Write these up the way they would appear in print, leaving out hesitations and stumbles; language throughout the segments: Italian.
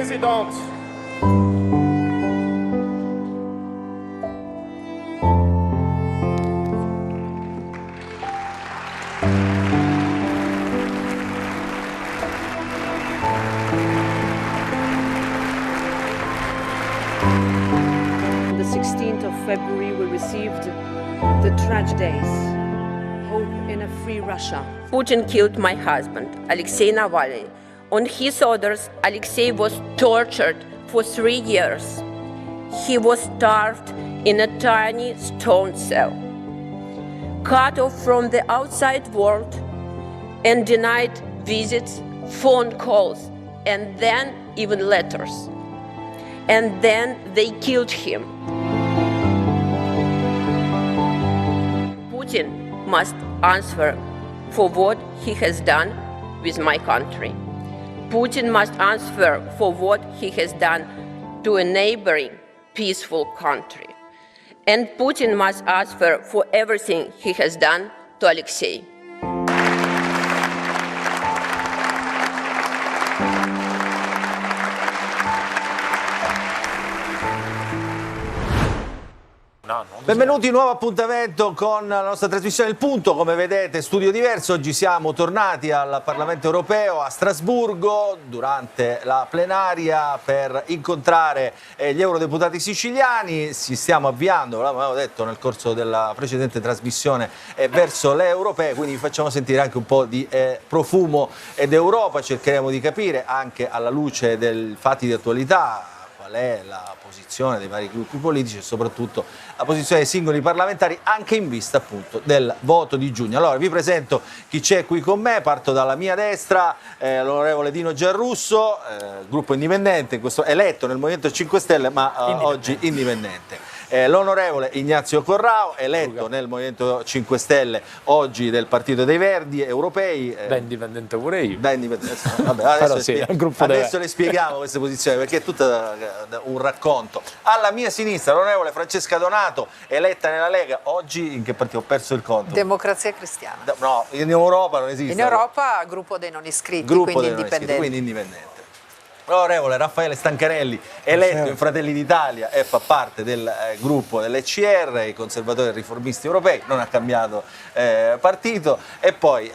Présidente. The 16th of February we received the tragic days. Hope in a free Russia. Putin killed my husband, Alexei Navalny. On his orders, Alexei was tortured for 3 years. He was starved in a tiny stone cell, cut off from the outside world and denied visits, phone calls, and then even letters. And then they killed him. Putin must answer for what he has done with my country. Putin must answer for what he has done to a neighboring peaceful country. And Putin must answer for everything he has done to Alexei. Benvenuti, nuovo appuntamento con la nostra trasmissione Il Punto. Come vedete, studio diverso. Oggi siamo tornati al Parlamento Europeo a Strasburgo durante la plenaria per incontrare gli eurodeputati siciliani. Ci stiamo avviando, l'abbiamo detto nel corso della precedente trasmissione, verso le europee, quindi vi facciamo sentire anche un po' di profumo d'Europa. Cercheremo di capire, anche alla luce dei fatti di attualità, qual è la posizione dei vari gruppi politici e soprattutto la posizione dei singoli parlamentari, anche in vista appunto del voto di giugno. Allora vi presento chi c'è qui con me. Parto dalla mia destra, l'onorevole Dino Giarrusso, gruppo indipendente, eletto nel Movimento 5 Stelle ma oggi indipendente. L'onorevole Ignazio Corrao, eletto nel Movimento 5 Stelle, oggi del Partito dei Verdi Europei. Da indipendente pure io. Da indipendente. Vabbè, adesso le spieghiamo queste posizioni perché è tutto un racconto. Alla mia sinistra l'onorevole Francesca Donato, eletta nella Lega, oggi in che partito? Ho perso il conto. Democrazia Cristiana. No, in Europa non esiste. In Europa gruppo dei non iscritti, quindi indipendente. L'onorevole Raffaele Stancarelli, eletto in Fratelli d'Italia e fa parte del gruppo dell'ECR, i conservatori e riformisti europei, non ha cambiato partito. E poi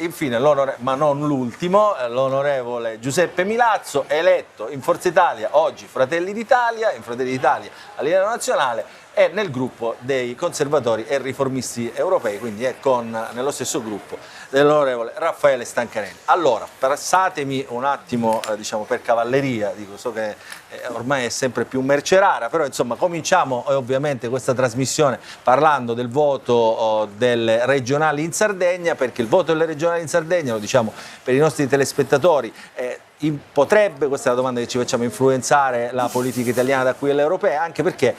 infine, ma non l'ultimo, l'onorevole Giuseppe Milazzo, eletto in Forza Italia, oggi Fratelli d'Italia, in Fratelli d'Italia a livello nazionale, e nel gruppo dei conservatori e riformisti europei, quindi è nello stesso gruppo dell'onorevole Raffaele Stancarelli. Allora, passatemi un attimo, diciamo, per cavalleria, so che ormai è sempre più mercerara, però insomma cominciamo ovviamente questa trasmissione parlando del voto delle regionali in Sardegna, perché il voto delle regionali in Sardegna, lo diciamo per i nostri telespettatori, potrebbe, questa è la domanda che ci facciamo, influenzare la politica italiana da qui alle europee, anche perché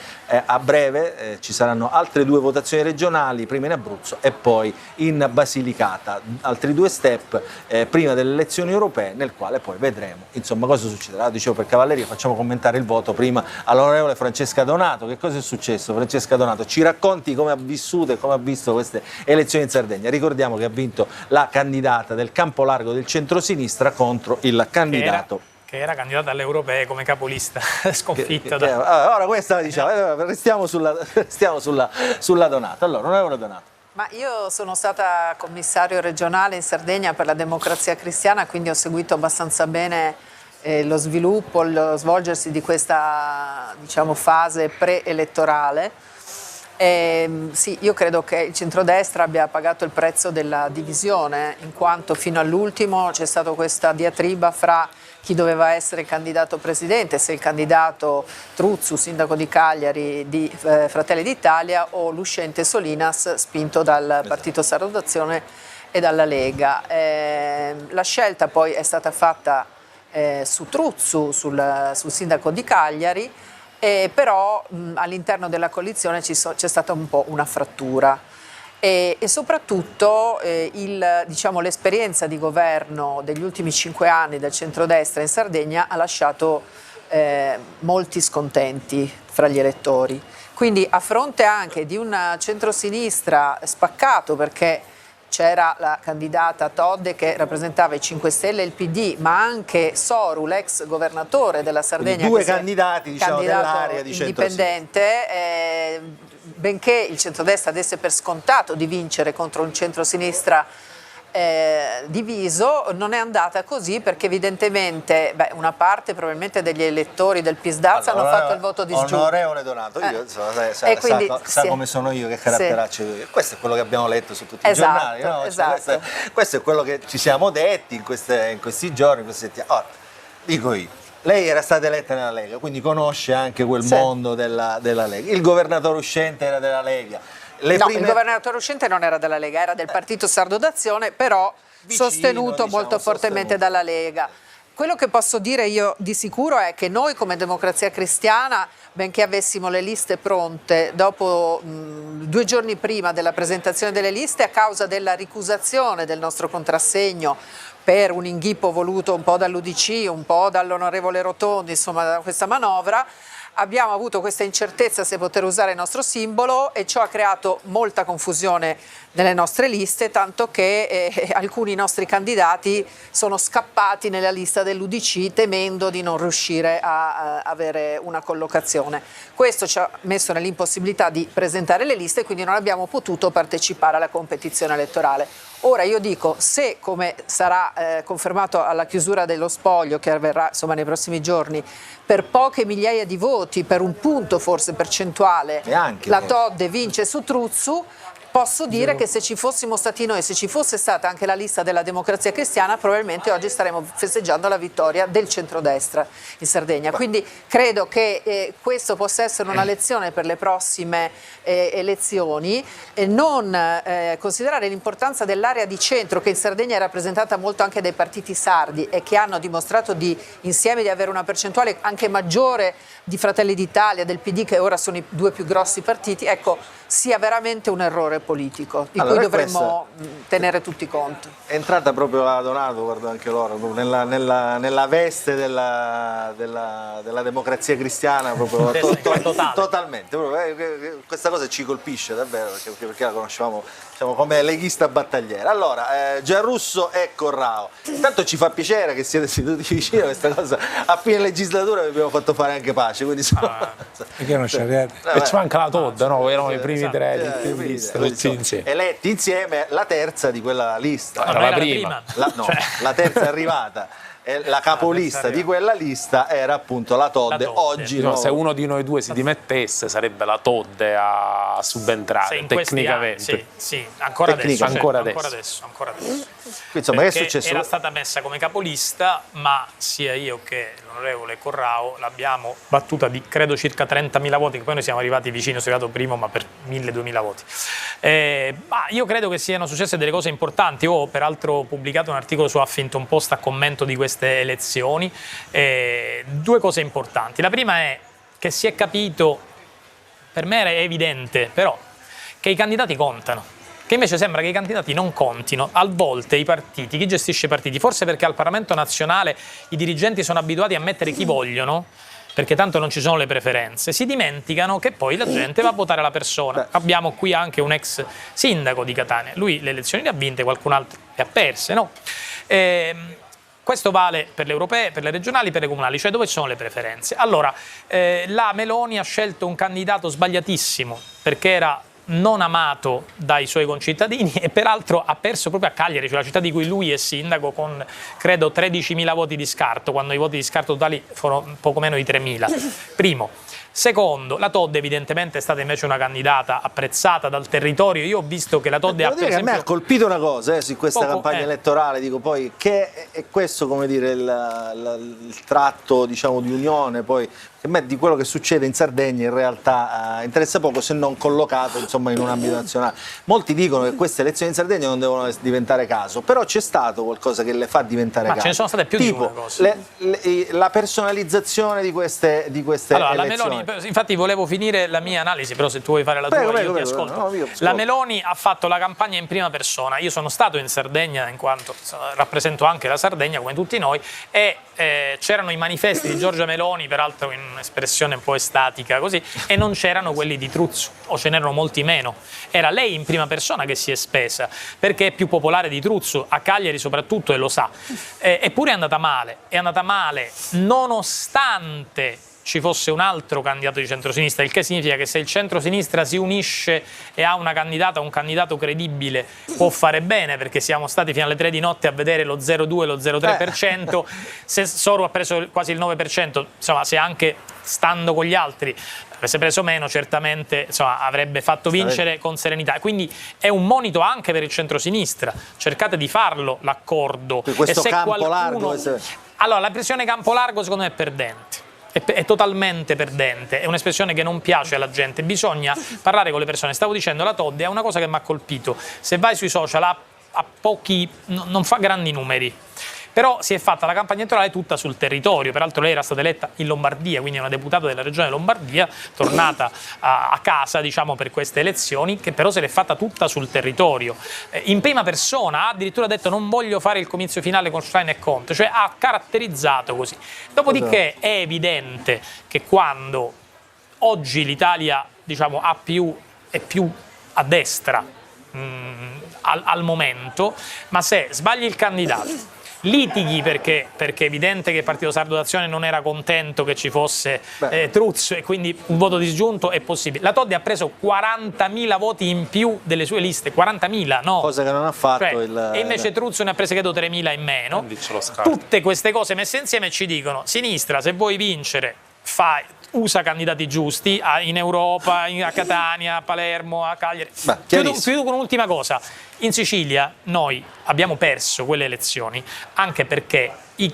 a breve ci saranno altre 2 votazioni regionali, prima in Abruzzo e poi in Basilicata, altri 2 step prima delle elezioni europee, nel quale poi vedremo insomma cosa succederà. Dicevo per cavalleria, facciamo commentare il voto prima all'onorevole Francesca Donato. Che cosa è successo, Francesca Donato? Ci racconti come ha vissuto e come ha visto queste elezioni in Sardegna. Ricordiamo che ha vinto la candidata del Campolargo del centrosinistra contro il candidato che era candidata alle europee come capolista, sconfitta. Ora questa diciamo, restiamo sulla Donato. Allora, onorevole Donato. Ma io sono stata commissario regionale in Sardegna per la Democrazia Cristiana, quindi ho seguito abbastanza bene lo sviluppo, lo svolgersi di questa, diciamo, fase preelettorale. Sì, io credo che il centrodestra abbia pagato il prezzo della divisione, in quanto fino all'ultimo c'è stata questa diatriba fra chi doveva essere candidato presidente, se il candidato Truzzu, sindaco di Cagliari di Fratelli d'Italia, o l'uscente Solinas, spinto dal Partito Sardo d'Azione e dalla Lega. La scelta poi è stata fatta su Truzzu, sul sindaco di Cagliari, però all'interno della coalizione c'è stata un po' una frattura. E soprattutto l'esperienza di governo degli ultimi 5 anni del centrodestra in Sardegna ha lasciato molti scontenti fra gli elettori. Quindi a fronte anche di un centrosinistra spaccato, perché c'era la candidata Todde che rappresentava i 5 Stelle e il PD, ma anche Soru, l'ex governatore della Sardegna, due che si è candidati, diciamo, candidato dell'area di indipendente, benché il centrodestra desse per scontato di vincere contro un centrosinistra diviso, non è andata così perché evidentemente una parte probabilmente degli elettori del Pisdazza hanno fatto il voto disgiunto. Onorevole Donato, io sa come sono io, che caratteraccio io. Questo è quello che abbiamo letto su tutti i giornali, no? Esatto. Questo è quello che ci siamo detti in questi giorni, in queste settimane. Ora, dico io, lei era stata eletta nella Lega, quindi conosce anche quel mondo della Lega. Il governatore uscente era della Lega. Il governatore uscente non era della Lega, era del Partito Sardo d'Azione, però vicino, sostenuto molto fortemente dalla Lega. Quello che posso dire io di sicuro è che noi come Democrazia Cristiana, benché avessimo le liste pronte, dopo 2 giorni prima della presentazione delle liste, a causa della ricusazione del nostro contrassegno per un inghippo voluto un po' dall'UDC, un po' dall'onorevole Rotondi, insomma da questa manovra, abbiamo avuto questa incertezza se poter usare il nostro simbolo e ciò ha creato molta confusione nelle nostre liste, tanto che alcuni nostri candidati sono scappati nella lista dell'UDC temendo di non riuscire a avere una collocazione. Questo ci ha messo nell'impossibilità di presentare le liste e quindi non abbiamo potuto partecipare alla competizione elettorale. Ora io dico, se come sarà confermato alla chiusura dello spoglio che avverrà insomma nei prossimi giorni, per poche migliaia di voti, per un punto forse percentuale, la Todde vince su Truzzu, posso dire che se ci fossimo stati noi, se ci fosse stata anche la lista della Democrazia Cristiana, probabilmente oggi staremmo festeggiando la vittoria del centrodestra in Sardegna. Quindi credo che questo possa essere una lezione per le prossime elezioni, non considerare l'importanza dell'area di centro, che in Sardegna è rappresentata molto anche dai partiti sardi e che hanno dimostrato insieme di avere una percentuale anche maggiore di Fratelli d'Italia, del PD, che ora sono i 2 più grossi partiti, ecco, sia veramente un errore politico di cui dovremmo tenere tutti conto. È entrata proprio la Donato, guardo anche loro, nella veste della Democrazia Cristiana, proprio totalmente. Proprio, questa cosa ci colpisce davvero perché la conoscevamo, diciamo, come leghista battagliera. Allora, Giarrusso e Corrao, intanto ci fa piacere che siete seduti vicino a questa cosa. A fine legislatura vi abbiamo fatto fare anche pace, quindi perché non c'è e ci manca la Todda, no? Erano i primi 3 tutti insieme, eletti insieme, la terza di quella lista. Era la prima. La terza arrivata. La capolista di quella lista era appunto la Todde. Oggi se uno di noi due si dimettesse sarebbe la Todde a subentrare tecnicamente. Sì, ancora adesso. Insomma, che è successo? Era stata messa come capolista, ma sia io che l'onorevole Corrao l'abbiamo battuta di credo circa 30.000 voti, che poi noi siamo arrivati vicino, sono arrivato primo, ma per 1.000-2.000 voti. Io credo che siano successe delle cose importanti. Ho peraltro pubblicato un articolo su Huffington Post a commento di queste elezioni. 2 cose importanti. La prima è che si è capito, per me era evidente, però, che i candidati contano. Che invece sembra che i candidati non contino. A volte i partiti, chi gestisce i partiti, forse perché al Parlamento nazionale i dirigenti sono abituati a mettere chi vogliono, perché tanto non ci sono le preferenze, si dimenticano che poi la gente va a votare la persona. Abbiamo qui anche un ex sindaco di Catania, lui le elezioni le ha vinte, qualcun altro le ha perse, no? Questo vale per le europee, per le regionali, per le comunali, cioè dove ci sono le preferenze. Allora, la Meloni ha scelto un candidato sbagliatissimo, perché era non amato dai suoi concittadini e peraltro ha perso proprio a Cagliari, cioè la città di cui lui è sindaco, con credo 13.000 voti di scarto, quando i voti di scarto totali furono poco meno di 3.000. Primo. Secondo, la Todde evidentemente è stata invece una candidata apprezzata dal territorio. Io ho visto che la Todde ha, per esempio, a me ha colpito una cosa su questa campagna elettorale, dico poi, che è questo, come dire, il tratto, diciamo, di unione, poi a me di quello che succede in Sardegna in realtà interessa poco, se non collocato insomma in un ambito nazionale. Molti dicono che queste elezioni in Sardegna non devono diventare caso, però c'è stato qualcosa che le fa diventare caso. Ma ce ne sono state più tipo, di una cosa. La personalizzazione di queste allora, elezioni. La Meloni, infatti volevo finire la mia analisi, però se tu vuoi fare la tua io ti ascolto. No, io ascolto. La Meloni ha fatto la campagna in prima persona. Io sono stato in Sardegna in quanto rappresento anche la Sardegna come tutti noi, e c'erano i manifesti di Giorgia Meloni, peraltro in un'espressione un po' estatica così, e non c'erano quelli di Truzzo, o ce n'erano molti meno. Era lei in prima persona che si è spesa, perché è più popolare di Truzzo, a Cagliari soprattutto, e lo sa. Eppure è andata male nonostante ci fosse un altro candidato di centrosinistra, il che significa che se il centrosinistra si unisce e ha una candidata, un candidato credibile, può fare bene, perché siamo stati fino alle 3 di notte a vedere lo 0,2, lo 0,3%, se Soru ha preso quasi il 9%, insomma, se anche stando con gli altri avesse preso meno, certamente insomma, avrebbe fatto vincere con serenità. Quindi è un monito anche per il centrosinistra, cercate di farlo l'accordo. Questo campo largo. Allora, la pressione campo largo secondo me è perdente. È totalmente perdente, è un'espressione che non piace alla gente, bisogna parlare con le persone. Stavo dicendo, la Todde è una cosa che mi ha colpito, se vai sui social ha pochi, non fa grandi numeri, però si è fatta la campagna elettorale tutta sul territorio. Peraltro lei era stata eletta in Lombardia, quindi è una deputata della regione Lombardia, tornata a casa, diciamo, per queste elezioni, che però se l'è fatta tutta sul territorio. In prima persona ha addirittura detto: non voglio fare il comizio finale con Schlein e Conte, cioè ha caratterizzato così. Dopodiché è evidente che quando oggi l'Italia, diciamo, è più a destra al momento, ma se sbagli il candidato, litighi perché è evidente che il Partito Sardo d'Azione non era contento che ci fosse Truzzo, e quindi un voto disgiunto è possibile. La Todde ha preso 40.000 voti in più delle sue liste, 40.000, no? Cosa che non ha fatto e invece Truzzo ne ha prese, credo, 3.000 in meno. Tutte queste cose messe insieme ci dicono: sinistra, se vuoi vincere, usa candidati giusti in Europa, a Catania, a Palermo, a Cagliari. Chiudo con un'ultima cosa. In Sicilia noi abbiamo perso quelle elezioni anche perché i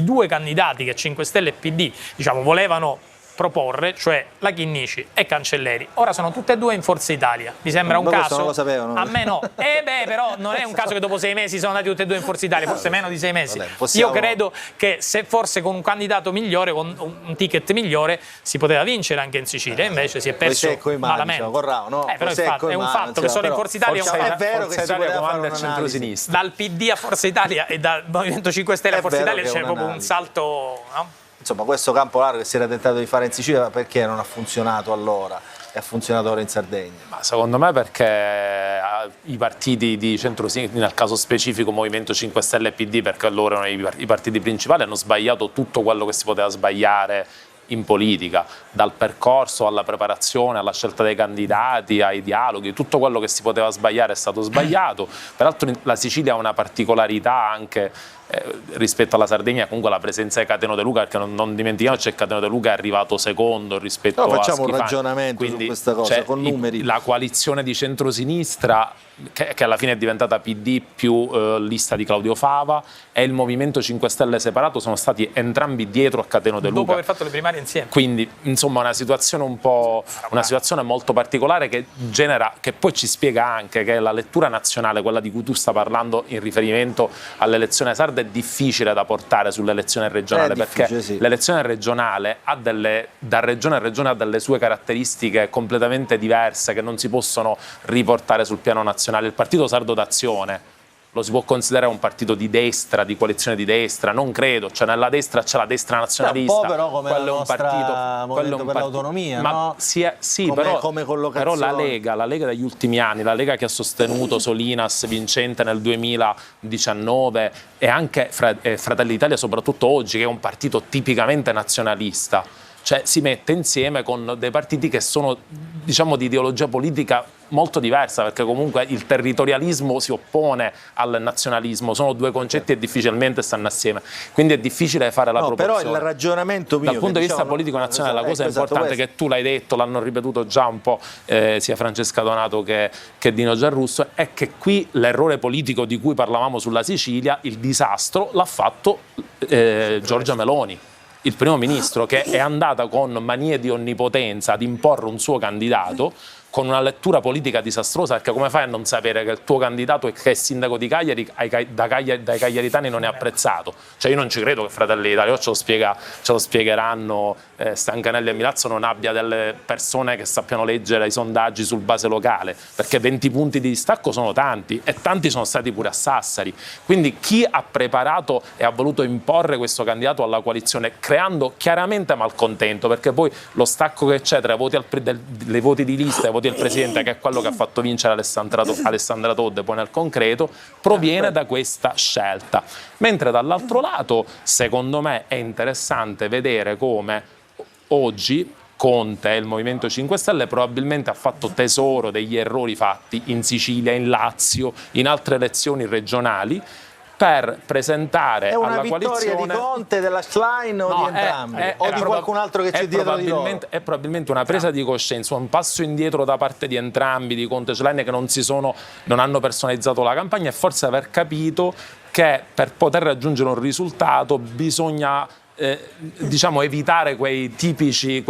due candidati che 5 Stelle e PD, diciamo, volevano proporre, cioè la Chinnici e Cancelleri, ora sono tutte e due in Forza Italia. Vi sembra un caso? Non lo sapevano. A me no. Però non è un caso che dopo 6 mesi sono andati tutte e due in Forza Italia, forse meno di 6 mesi. Io credo che se forse con un candidato migliore, con un ticket migliore, si poteva vincere anche in Sicilia, invece si è perso malamente. Però è un fatto che sono in Forza Italia. È vero che si poteva fare il centrosinistra. Dal PD a Forza Italia e dal Movimento 5 Stelle a Forza Italia c'è proprio un salto, no? Insomma, questo campo largo che si era tentato di fare in Sicilia, perché non ha funzionato allora e ha funzionato ora in Sardegna? Ma secondo me perché i partiti di centrosinistra, nel caso specifico Movimento 5 Stelle e PD, perché loro erano i partiti principali, hanno sbagliato tutto quello che si poteva sbagliare in politica, dal percorso alla preparazione, alla scelta dei candidati, ai dialoghi, tutto quello che si poteva sbagliare è stato sbagliato. Peraltro la Sicilia ha una particolarità anche rispetto alla Sardegna, comunque la presenza di Cateno De Luca, perché non dimentichiamo che Cateno De Luca è arrivato secondo rispetto a facciamo Schifani. Un ragionamento su questa cosa, con numeri. La coalizione di centrosinistra, che alla fine è diventata PD più lista di Claudio Fava, e il Movimento 5 Stelle separato sono stati entrambi dietro a Cateno De Luca. Dopo aver fatto le primarie insieme. Quindi, insomma, una situazione una situazione molto particolare che poi ci spiega anche che la lettura nazionale, quella di cui tu stai parlando in riferimento all'elezione sarda, è difficile da portare sull'elezione regionale, perché l'elezione regionale da regione a regione ha delle sue caratteristiche completamente diverse che non si possono riportare sul piano nazionale. Il Partito Sardo d'Azione lo si può considerare un partito di destra, di coalizione di destra? Non credo, cioè nella destra c'è la destra nazionalista, un po' però come quello è un partito per l'autonomia, no? Come però la Lega degli ultimi anni, la Lega che ha sostenuto Solinas vincente nel 2019 e anche Fratelli d'Italia soprattutto oggi, che è un partito tipicamente nazionalista, cioè si mette insieme con dei partiti che sono, diciamo, di ideologia politica molto diversa, perché comunque il territorialismo si oppone al nazionalismo, sono due concetti e difficilmente stanno assieme, quindi è difficile fare la proporzione. Però il ragionamento mio, dal punto di vista politico nazionale, la cosa importante che tu l'hai detto, l'hanno ripetuto già un po' sia Francesca Donato che Dino Giarrusso, è che qui l'errore politico di cui parlavamo sulla Sicilia, il disastro l'ha fatto Giorgia Meloni, il primo ministro, che è andata con manie di onnipotenza ad imporre un suo candidato, con una lettura politica disastrosa, perché come fai a non sapere che il tuo candidato che è sindaco di Cagliari dai cagliaritani non è apprezzato? Cioè io non ci credo che Fratelli d'Italia, ce lo spiegheranno Stancanelli e Milazzo, non abbia delle persone che sappiano leggere i sondaggi sul base locale, perché 20 punti di distacco sono tanti e tanti sono stati pure a Sassari. Quindi chi ha preparato e ha voluto imporre questo candidato alla coalizione, creando chiaramente malcontento, perché poi lo stacco che c'è tra le voti di lista e i voti del Presidente, che è quello che ha fatto vincere Alessandra Todde poi nel concreto, proviene da questa scelta. Mentre dall'altro lato, secondo me, è interessante vedere come oggi Conte e il Movimento 5 Stelle probabilmente ha fatto tesoro degli errori fatti in Sicilia, in Lazio, in altre elezioni regionali, per presentare alla coalizione... È una vittoria di Conte, della Schlein o di entrambi? O di qualcun altro che c'è dietro di loro? È probabilmente una presa di coscienza, un passo indietro da parte di entrambi, di Conte e Schlein, che non hanno personalizzato la campagna, e forse aver capito che per poter raggiungere un risultato bisogna diciamo evitare quei tipici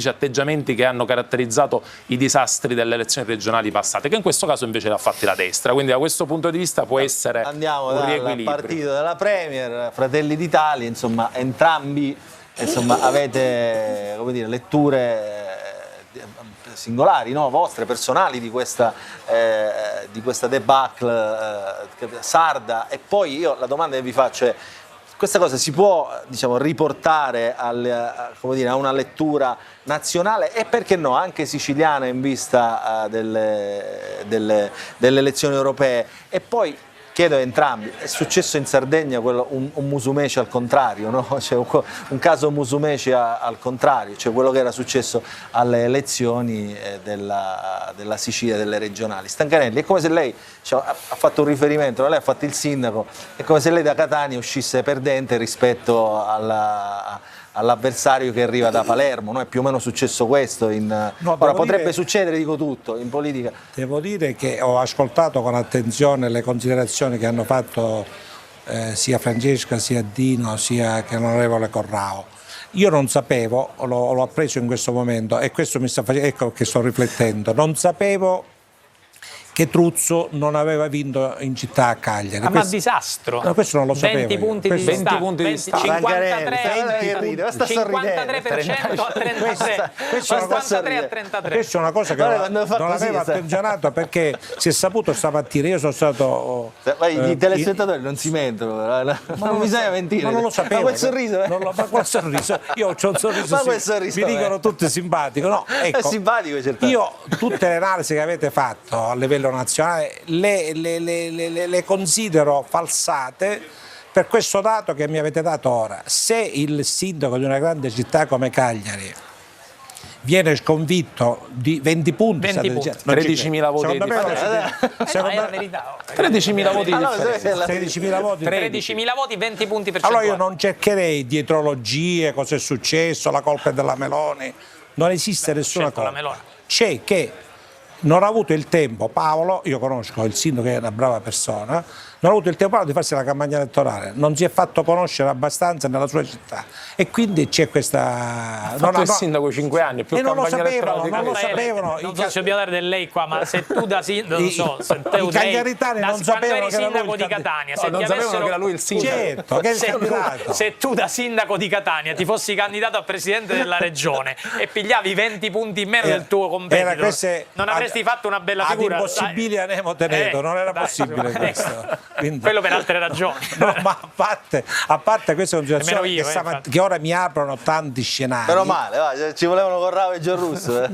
atteggiamenti che hanno caratterizzato i disastri delle elezioni regionali passate, che in questo caso invece l'ha fatti la destra. Quindi da questo punto di vista può essere un riequilibrio. Andiamo dal partito della Premier, Fratelli d'Italia, insomma entrambi avete, come dire, letture singolari, no? Vostre, personali di questa debacle sarda. E poi io la domanda che vi faccio è: questa cosa si può, diciamo, riportare a una lettura nazionale e perché no anche siciliana in vista delle elezioni europee? E poi chiedo a entrambi, è successo in Sardegna un Musumeci al contrario, no? Cioè un caso Musumeci al contrario, cioè quello che era successo alle elezioni della Sicilia, delle regionali. Stancanelli, è come se lei ha fatto un riferimento, lei ha fatto il sindaco, è come se lei da Catania uscisse perdente rispetto all'avversario che arriva da Palermo, no? È più o meno successo questo. Ora potrebbe succedere, dico tutto, in politica. Devo dire che ho ascoltato con attenzione le considerazioni che hanno fatto sia Francesca, sia Dino, sia che l'onorevole Corrao. Io non sapevo, l'ho appreso in questo momento e questo mi sta facendo, ecco che sto riflettendo, non sapevo che Truzzo non aveva vinto in città a Cagliari. Ma disastro! No, questo non lo sapevo. 20 punti di distacco, 53% a 33. 53 a 33. Questa è una cosa che non avevo attenzionato, perché si è saputo stamattina, io sono stato... I telespettatori non si mentono, non bisogna mentire. Ma non lo sapevo. Ma quel sorriso? Ma quel sorriso? Io ho un sorriso, mi dicono tutti simpatico. No, ecco, è simpatico, certamente. Io tutte le analisi che avete fatto a livello nazionale le considero falsate per questo dato che mi avete dato ora. Se il sindaco di una grande città come Cagliari viene sconfitto di 20 punti, 13.000 voti di differenza. È la verità. 13.000 voti di differenza. 13.000 voti, 20 punti percentuali. Allora io non cercherei dietrologie, cosa è successo, la colpa è della Meloni. Non esiste nessuna colpa. C'è che non ha avuto il tempo Paolo, io conosco il sindaco che è una brava persona, non ha avuto il tempo Paolo di farsi la campagna elettorale, non si è fatto conoscere abbastanza nella sua città e quindi c'è questa... Ha fatto il sindaco 5 anni, più campagna elettorale. Non lo sapevano. Non so se dobbiamo dare del lei qua, ma se tu da sindaco, non so, se te i cagliaritani non sapevano che era sindaco di Catania, se non sapevano che era lui il sindaco. Certo, che se tu da sindaco di Catania ti fossi candidato a presidente della regione e pigliavi 20 punti in meno del tuo competitor, non avresti fatto una bella figura. Ad impossibile a Nemo Tenedo, non era possibile questo. Quindi, quello per altre ragioni. No, ma a parte queste considerazioni che ora mi aprono tanti scenari. Però male, ci volevano Corrao e Gianrusso.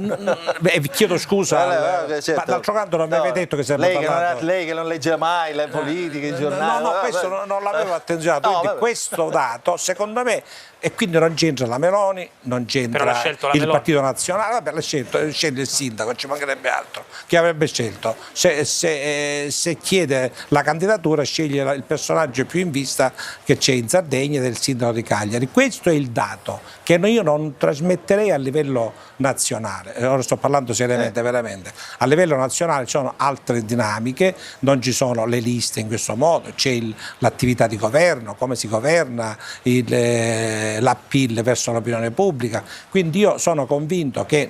Chiedo scusa, certo. Ma d'altro canto non mi avete detto che sarebbe parlato. Lei che non legge mai le politiche, i giornali. No, questo non l'avevo attenzionato. Quindi questo dato, secondo me, e quindi non c'entra la Meloni, non c'entra il Partito Nazionale, vabbè, l'ha sceglie il sindaco, ci mancherebbe altro. Chi avrebbe scelto? Se chiede la candidatura sceglie il personaggio più in vista che c'è in Sardegna, del sindaco di Cagliari. Questo è il dato che io non trasmetterei a livello nazionale, ora sto parlando seriamente, veramente. A livello nazionale ci sono altre dinamiche, non ci sono le liste in questo modo, c'è l'attività di governo, come si governa, l'appeal verso l'opinione pubblica, quindi io sono convinto che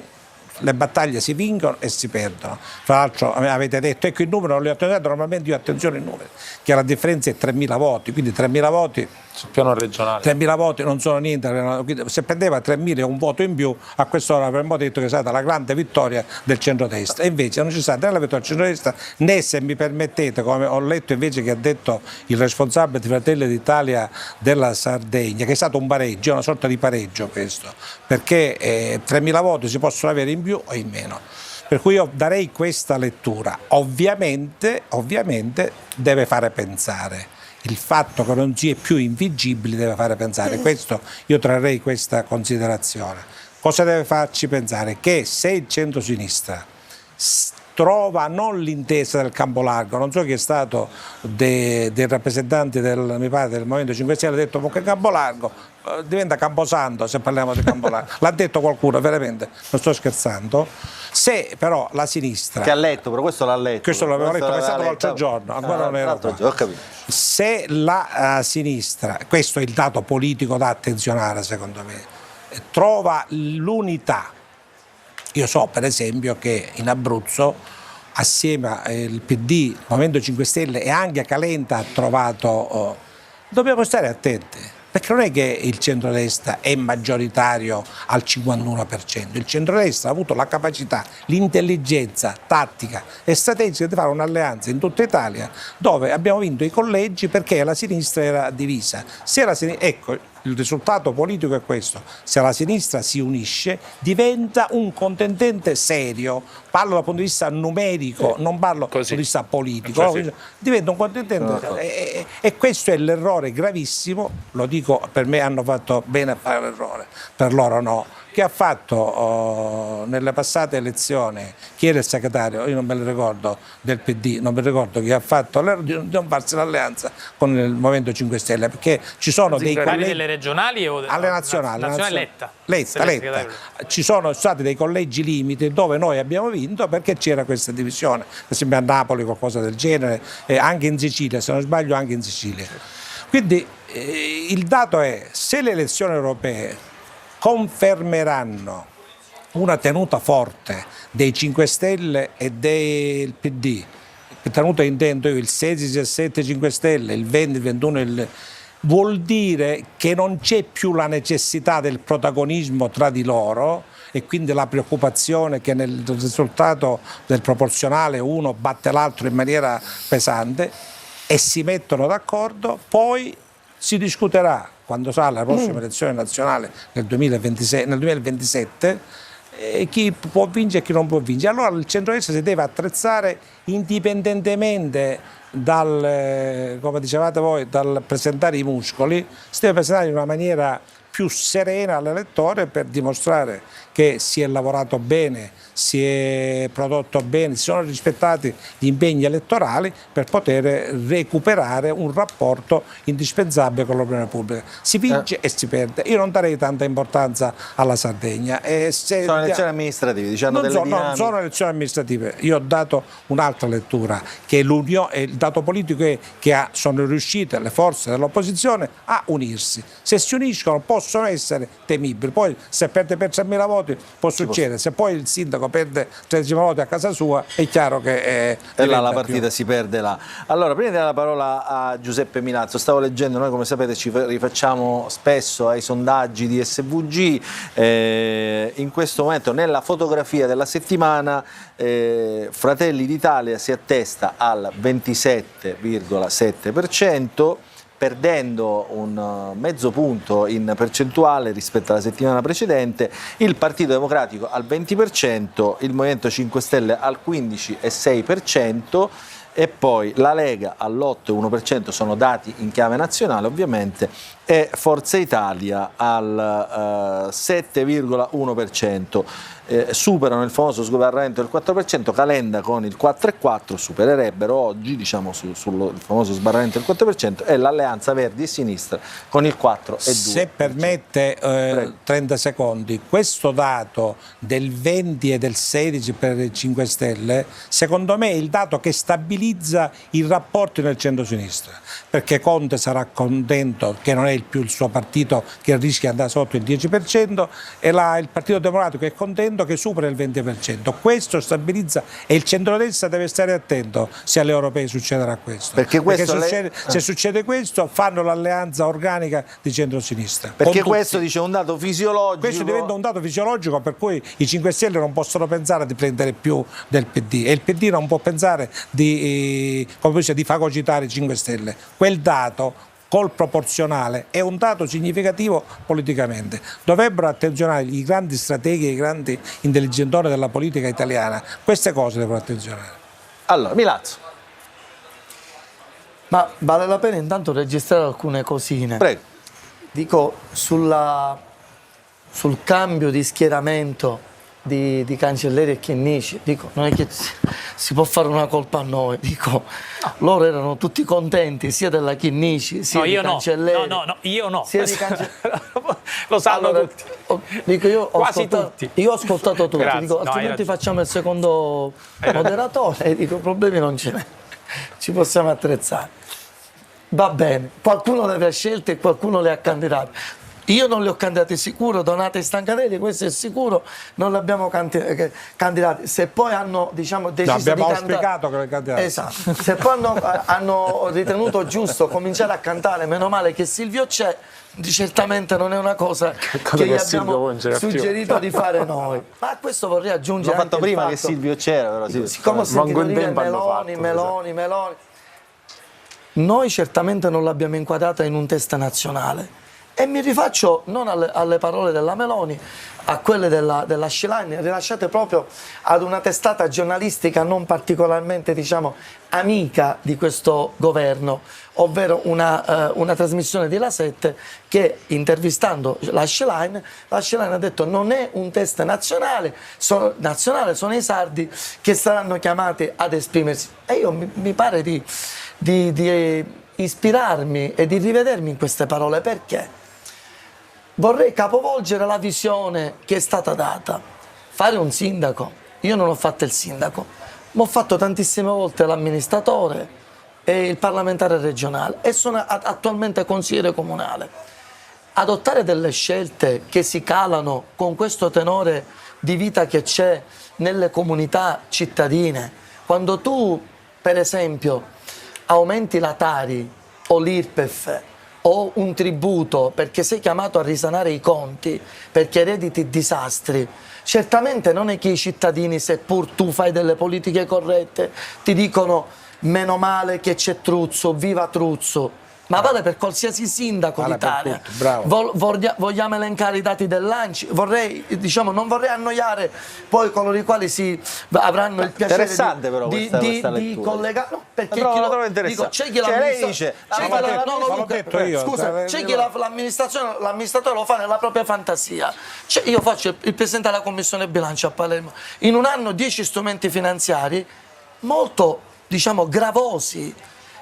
le battaglie si vincono e si perdono. Fra l'altro avete detto, ecco il numero, non li ho attenzionato, normalmente io attenzione ai numeri, che la differenza è 3.000 voti, quindi 3.000 voti sul piano regionale. 3.000 voti non sono niente, quindi se prendeva 3.000 e un voto in più, a quest'ora avremmo detto che è stata la grande vittoria del centrodestra, e invece non c'è stata né la vittoria del centrodestra né, se mi permettete, come ho letto invece che ha detto il responsabile di Fratelli d'Italia della Sardegna, che è stato un pareggio, è una sorta di pareggio questo, perché 3.000 voti si possono avere in più o in meno. Per cui io darei questa lettura. Ovviamente deve fare pensare. Il fatto che non si è più invincibili deve fare pensare. Questo, io trarrei questa considerazione. Cosa deve farci pensare? Che se il centro-sinistra trova non l'intesa del campo largo, non so chi è stato dei rappresentanti mi pare, del Movimento 5 Stelle, ha detto che campo largo diventa Camposanto se parliamo di campo largo, l'ha detto qualcuno, veramente, non sto scherzando. Se però la sinistra, che ha letto, però questo l'ha letto, questo l'avevo letto, pensato l'altro giorno, ancora non ero qua. Ho capito. Se la sinistra, questo è il dato politico da attenzionare secondo me, trova l'unità. Io so per esempio che in Abruzzo assieme al PD, il Movimento 5 Stelle e anche Calenda ha trovato, dobbiamo stare attenti, perché non è che il centrodestra è maggioritario al 51%, il centrodestra ha avuto la capacità, l'intelligenza tattica e strategica di fare un'alleanza in tutta Italia dove abbiamo vinto i collegi perché la sinistra era divisa. Se la sinistra, ecco, il risultato politico è questo: se la sinistra si unisce diventa un contendente serio, parlo dal punto di vista numerico, non parlo dal punto di vista politico, no? Diventa un contendente e questo è l'errore gravissimo, lo dico, per me hanno fatto bene a fare l'errore, per loro no, che ha fatto nelle passate elezioni, chi era il segretario, io non me lo ricordo, del PD, non mi ricordo chi ha fatto l'errore di non farsi l'alleanza con il Movimento 5 Stelle, perché ci sono dei colleghi delle regionali o alle nazionali, Letta. Ci sono stati dei collegi limiti dove noi abbiamo vinto perché c'era questa divisione, per esempio a Napoli qualcosa del genere, anche in Sicilia, se non sbaglio anche in Sicilia. Quindi il dato è, se le elezioni europee confermeranno una tenuta forte dei 5 Stelle e del PD, tenuta intendo io il 16, 17 5 Stelle, il 20, il 21, vuol dire che non c'è più la necessità del protagonismo tra di loro e quindi la preoccupazione che nel risultato del proporzionale uno batte l'altro in maniera pesante, e si mettono d'accordo, poi si discuterà quando sarà la prossima elezione nazionale nel 2027 chi può vincere e chi non può vincere. Allora il centrodestra si deve attrezzare indipendentemente dal, come dicevate voi, dal presentare i muscoli, si deve presentare in una maniera più serena all'elettore per dimostrare che si è lavorato bene, si è prodotto bene, si sono rispettati gli impegni elettorali per poter recuperare un rapporto indispensabile con l'opinione pubblica. Si vince e si perde. Io non darei tanta importanza alla Sardegna. Sono elezioni amministrative, diciamo, non sono elezioni amministrative. Io ho dato un'altra lettura, che il dato politico è che sono riuscite le forze dell'opposizione a unirsi. Se si uniscono possono essere temibili. Poi se perde per 3.000 voti può succedere, se poi il sindaco perde 13.000 voti a casa sua è chiaro che e là la partita si perde là. Allora, prima di dare la parola a Giuseppe Milazzo, stavo leggendo, noi come sapete ci rifacciamo spesso ai sondaggi di SVG, in questo momento nella fotografia della settimana Fratelli d'Italia si attesta al 27,7%, perdendo un mezzo punto in percentuale rispetto alla settimana precedente, il Partito Democratico al 20%, il Movimento 5 Stelle al 15,6% e poi la Lega all'8,1%, sono dati in chiave nazionale ovviamente, e Forza Italia al 7,1%. Superano il famoso sbarramento del 4%, Calenda con il 4,4% supererebbero oggi, diciamo, sul famoso sbarramento del 4%, e l'Alleanza Verdi e Sinistra con il 4,2%. Se permette 30 secondi, questo dato del 20 e del 16 per i 5 Stelle, secondo me è il dato che stabilizza i rapporti nel centro-sinistra, perché Conte sarà contento che non è il il suo partito che rischia di andare sotto il 10%, e il Partito Democratico è contento che supera il 20%. Questo stabilizza, e il centrodestra deve stare attento se alle europee succederà questo. Perché se succede questo, fanno l'alleanza organica di centrosinistra. Perché questo dice un dato fisiologico. Questo diventa un dato fisiologico per cui i 5 Stelle non possono pensare di prendere più del PD, e il PD non può pensare di fagocitare i 5 Stelle. Quel dato col proporzionale è un dato significativo politicamente. Dovrebbero attenzionare i grandi strateghi, i grandi intelligentori della politica italiana, queste cose devono attenzionare. Allora, Milazzo. Ma vale la pena intanto registrare alcune cosine. Prego. Dico, sul cambio di schieramento di Cancelleri e Chinnici, dico, non è che si può fare una colpa a noi, dico, loro erano tutti contenti sia della Chinnici sia di Cancelleri. No, io no. Sia di Cancelleri. Lo sanno tutti. Dico, io ho ascoltato tutti, Grazie, dico, altrimenti facciamo il secondo moderatore e dico, problemi non ce n'è, ci possiamo attrezzare. Va bene, qualcuno le aveva scelte e qualcuno le ha candidate. Io non li ho candidati sicuro, Donata e Stancarelli, questo è sicuro, non li abbiamo candidati. Se poi hanno deciso di candidare... Abbiamo auspicato che le candidati. Esatto. Se poi hanno ritenuto giusto cominciare a cantare Meno male che Silvio c'è, certamente non è una cosa che gli abbiamo suggerito di fare noi. Ma a questo vorrei aggiungere L'ho fatto prima che Silvio c'era, però siccome ho sentito dire Meloni. Noi certamente non l'abbiamo inquadrata in un test nazionale. E mi rifaccio non alle parole della Meloni, a quelle della Schlein, rilasciate proprio ad una testata giornalistica non particolarmente, amica di questo governo, ovvero una trasmissione di La 7 che, intervistando la Schlein ha detto non è un test nazionale, sono i sardi che saranno chiamati ad esprimersi. E io mi pare di ispirarmi e di rivedermi in queste parole, perché vorrei capovolgere la visione che è stata data. Fare un sindaco, io non ho fatto il sindaco, ma ho fatto tantissime volte l'amministratore e il parlamentare regionale e sono attualmente consigliere comunale. Adottare delle scelte che si calano con questo tenore di vita che c'è nelle comunità cittadine, quando tu, per esempio, aumenti la Tari o l'IRPEF o un tributo perché sei chiamato a risanare i conti, perché erediti disastri, certamente non è che i cittadini, seppur tu fai delle politiche corrette, ti dicono meno male che c'è Truzzo, viva Truzzo. Ma vale per qualsiasi sindaco d'Italia. Vogliamo elencare i dati dell'ANCI. Non vorrei annoiare poi coloro i quali avranno il piacere di collegare. No, perché c'è chi l'amministratore lo fa nella propria fantasia. Io faccio il presidente della Commissione Bilancio a Palermo. In un anno 10 strumenti finanziari molto, gravosi.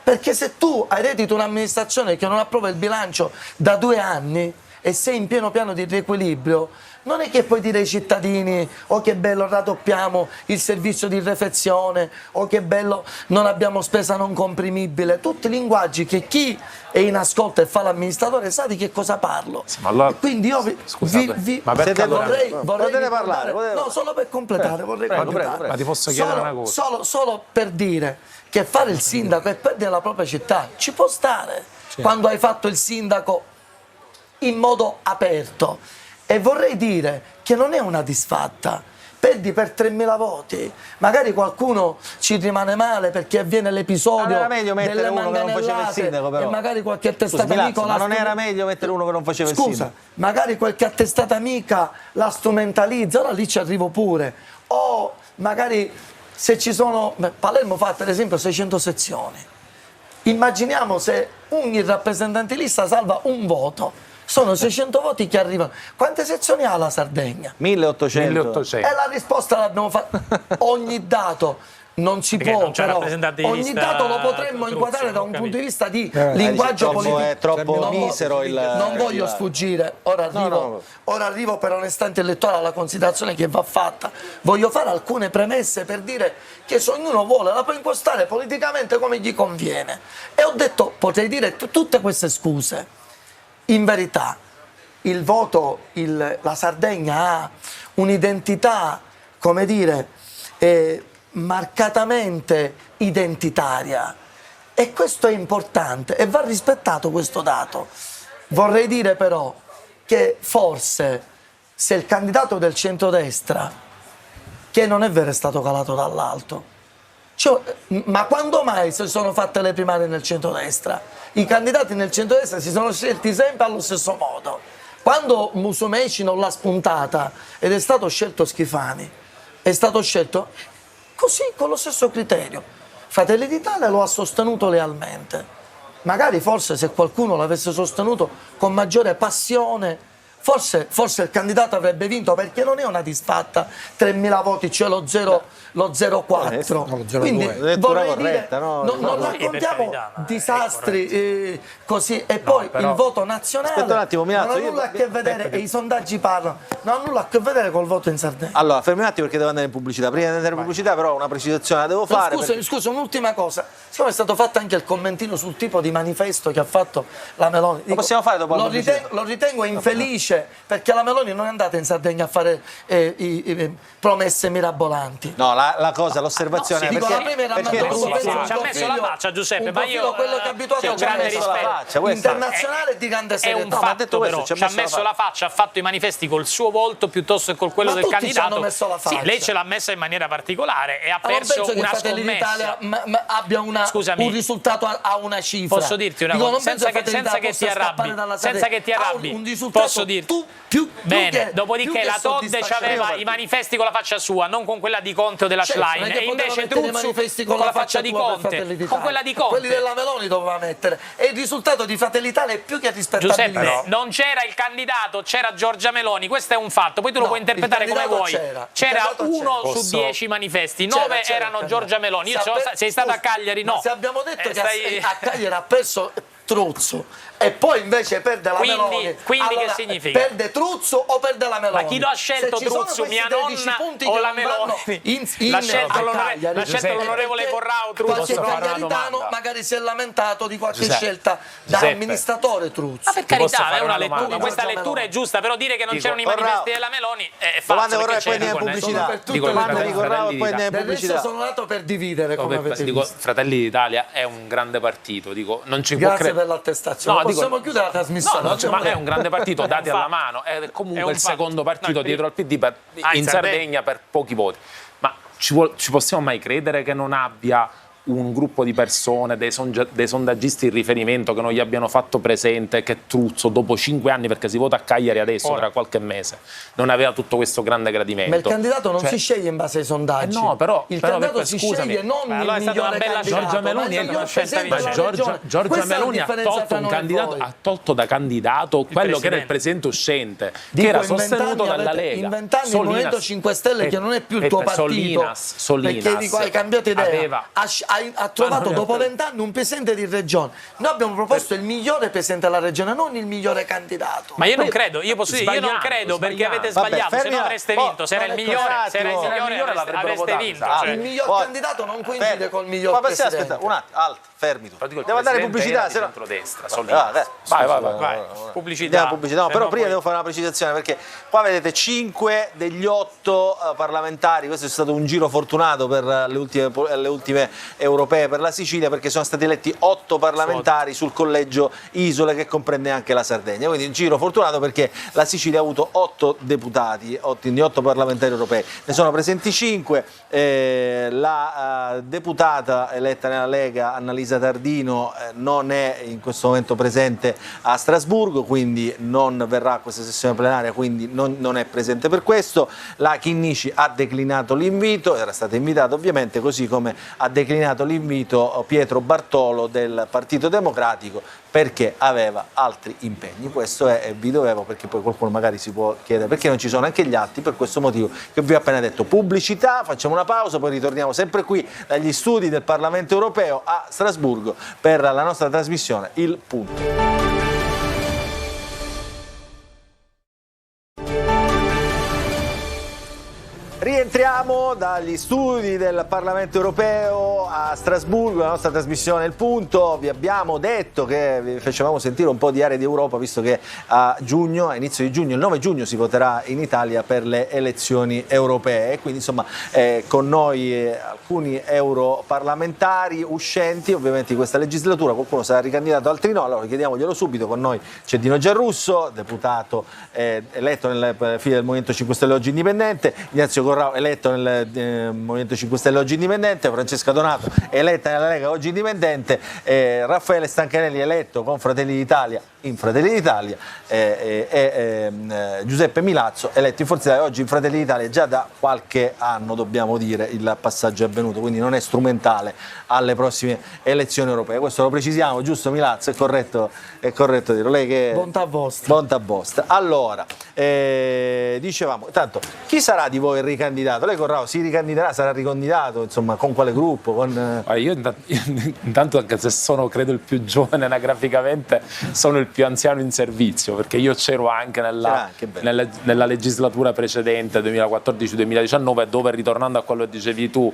Perché se tu hai eredito un'amministrazione che non approva il bilancio da 2 anni e sei in pieno piano di riequilibrio, non è che puoi dire ai cittadini oh che bello raddoppiamo il servizio di refezione, o che bello non abbiamo spesa non comprimibile, tutti linguaggi che chi è in ascolto e fa l'amministratore sa di che cosa parlo. Sì, ma allora, quindi io vorrei parlare. No, solo per completare, vorrei completare. Ma ti posso chiedere una cosa? Solo per dire che fare il sindaco e perdere la propria città ci può stare, quando hai fatto il sindaco in modo aperto. E vorrei dire che non è una disfatta, perdi per 3.000 voti, magari qualcuno ci rimane male perché avviene l'episodio era meglio mettere uno che non faceva il sindaco, però. E magari qualche attestata amica ma non era meglio mettere uno che non faceva il sindaco? Magari qualche attestata amica la strumentalizza, ora lì ci arrivo pure, o magari se ci sono, Palermo fa per esempio 600 sezioni, immaginiamo se un rappresentante di lista salva un voto, sono 600 voti che arrivano. Quante sezioni ha la Sardegna? 1800. E la risposta l'abbiamo fatta. Ogni dato non si perché può, non però ogni dato lo potremmo inquadrare da un punto di vista di linguaggio politico. È troppo misero il... Non voglio sfuggire, ora arrivo per onestà intellettuale alla considerazione che va fatta. Voglio fare alcune premesse per dire che se ognuno vuole la può impostare politicamente come gli conviene. E ho detto, potrei dire tutte queste scuse. in verità il voto, la Sardegna ha un'identità, come dire, marcatamente identitaria, e questo è importante e va rispettato questo dato. Vorrei dire però che forse se il candidato del centrodestra, che non è vero è stato calato dall'alto, cioè, ma quando mai si sono fatte le primarie nel centrodestra? I candidati nel centrodestra si sono scelti sempre allo stesso modo. Quando Musumeci non l'ha spuntata ed è stato scelto Schifani, è stato scelto così, con lo stesso criterio. Fratelli d'Italia lo ha sostenuto lealmente. Magari forse se qualcuno l'avesse sostenuto con maggiore passione, forse il candidato avrebbe vinto, perché non è una disfatta 3.000 voti, cioè lo 0,4. Quindi vorrei dire, non raccontiamo disastri così, e poi il voto nazionale non ha nulla a che vedere, e i sondaggi parlano, non ha nulla a che vedere col voto in Sardegna. Allora, fermi un attimo perché devo andare in pubblicità. Prima di andare in pubblicità però una precisazione la devo fare. Scusa, un'ultima cosa. Siccome è stato fatto anche il commentino sul tipo di manifesto che ha fatto la Meloni, lo possiamo fare dopo la pubblicità? Lo ritengo infelice, perché la Meloni non è andata in Sardegna a fare promesse mirabolanti. No, l'osservazione è perché ci ha messo la faccia, Giuseppe, ma io quello che è abituato ho grande rispetto internazionale di grande serietà. È un fatto, però ci ha messo la faccia, ha fatto i manifesti col suo volto piuttosto che con quello del candidato. Messo la faccia. Sì, lei ce l'ha messa in maniera particolare e ha perso una scommessa. Abbia un risultato a una cifra. Posso dirti una cosa, senza che ti arrabbi, posso dirti. Bene, dopodiché la Todde aveva i manifesti con la faccia sua, non con quella di Conte o della Schlein, e invece Truzzu con la faccia di Conte, con quella di Conte. Quelli della Meloni doveva mettere, e il risultato di Fratelli d'Italia è più che rispettabile. Giuseppe, non c'era il candidato, c'era Giorgia Meloni, questo è un fatto, poi tu lo puoi interpretare come vuoi. C'era 1 su 10 manifesti, 9 erano Giorgia Meloni. Sei stato a Cagliari? No. Se abbiamo detto che a Cagliari ha perso Truzzu e poi invece perde la Meloni, quindi allora, che significa? Perde Truzzu o perde la Meloni? Ma chi lo ha scelto Truzzu, mia nonna o la Meloni? L'ha scelto l'onorevole Corrao Truzzu. Qualche cagliaritano magari si è lamentato di qualche scelta da amministratore Truzzu. Ma per carità, è una lettura, questa lettura è giusta, però dire che non c'erano i manifesti della Meloni è falso. Poi andiamo in pubblicità. Domande di Corrao e poi andiamo in pubblicità. Sono nato per dividere, come avete visto. Fratelli d'Italia è un grande partito, non ci Grazie per l'attestazione. Possiamo chiudere la trasmissione. Ma è un grande partito, dati alla mano, è comunque il secondo partito dietro al PD in Sardegna per pochi voti. Ma ci possiamo mai credere che non abbia un gruppo di persone, dei sondaggisti in riferimento, che non gli abbiano fatto presente che Truzzo, dopo 5 anni, perché si vota a Cagliari adesso, tra qualche mese, non aveva tutto questo grande gradimento? Ma il candidato non si sceglie in base ai sondaggi. No, però il candidato si sceglie non il migliore candidato. Giorgia Meloni Giorgia Meloni ha tolto da candidato quello che era il presidente uscente, che era sostenuto dalla Lega. In 20 anni il Movimento 5 Stelle, che non è più il tuo partito, perché hai cambiato idea, ha trovato dopo 20 anni un presidente di regione. Noi abbiamo proposto il migliore presidente della regione, non il migliore candidato. Ma io non credo, io non credo, perché avete sbagliato, se no avreste vinto, se era il migliore, avreste vinto. Il miglior candidato non coincide col miglior presidente. Aspetta, un attimo, fermi tu. Devo andare in pubblicità, se no vai. Pubblicità. No, però prima devo fare una precisazione, perché qua vedete 5 degli 8 parlamentari. Questo è stato un giro fortunato per le ultime europee per la Sicilia, perché sono stati eletti 8 parlamentari sul collegio Isole, che comprende anche la Sardegna. Quindi un giro fortunato, perché la Sicilia ha avuto 8 deputati, quindi 8 parlamentari europei. Ne sono presenti 5. La deputata eletta nella Lega, Annalisa Tardino, non è in questo momento presente a Strasburgo, quindi non verrà a questa sessione plenaria, quindi non è presente per questo. La Chinnici ha declinato l'invito, era stata invitata ovviamente, così come ha declinato l'invito Pietro Bartolo del Partito Democratico, perché aveva altri impegni. Questo è, vi dovevo, perché poi qualcuno magari si può chiedere perché non ci sono anche gli atti, per questo motivo che vi ho appena detto. Pubblicità, facciamo una pausa, poi ritorniamo sempre qui dagli studi del Parlamento Europeo a Strasburgo per la nostra trasmissione Il Punto. Rientriamo dagli studi del Parlamento europeo a Strasburgo, la nostra trasmissione Il Punto. Vi abbiamo detto che vi facevamo sentire un po' di aree d'Europa, visto che a inizio di giugno, il 9 giugno, si voterà in Italia per le elezioni europee. Quindi insomma con noi alcuni europarlamentari uscenti ovviamente di questa legislatura, qualcuno sarà ricandidato, altri no, allora chiediamoglielo subito. Con noi c'è Dino Giarrusso, deputato eletto nelle file del Movimento 5 Stelle oggi indipendente, Ignazio Corrao eletto nel Movimento 5 Stelle oggi indipendente, Francesca Donato eletta nella Lega oggi indipendente, Raffaele Stancanelli eletto con Fratelli d'Italia in Fratelli d'Italia e Giuseppe Milazzo eletto in Forza Italia oggi in Fratelli d'Italia. Già da qualche anno, dobbiamo dire, il passaggio è avvenuto, quindi non è strumentale alle prossime elezioni europee. Questo lo precisiamo, giusto Milazzo? È corretto dirlo? Lei che Bontà vostra. Bontà vostra. Allora, dicevamo, tanto chi sarà di voi il ricandidato? Lei Corrao si ricandiderà, sarà ricandidato, insomma, con quale gruppo? Io intanto, anche se sono credo il più giovane anagraficamente, sono il più anziano in servizio, perché io c'ero anche nella legislatura precedente, 2014-2019, dove, ritornando a quello che dicevi tu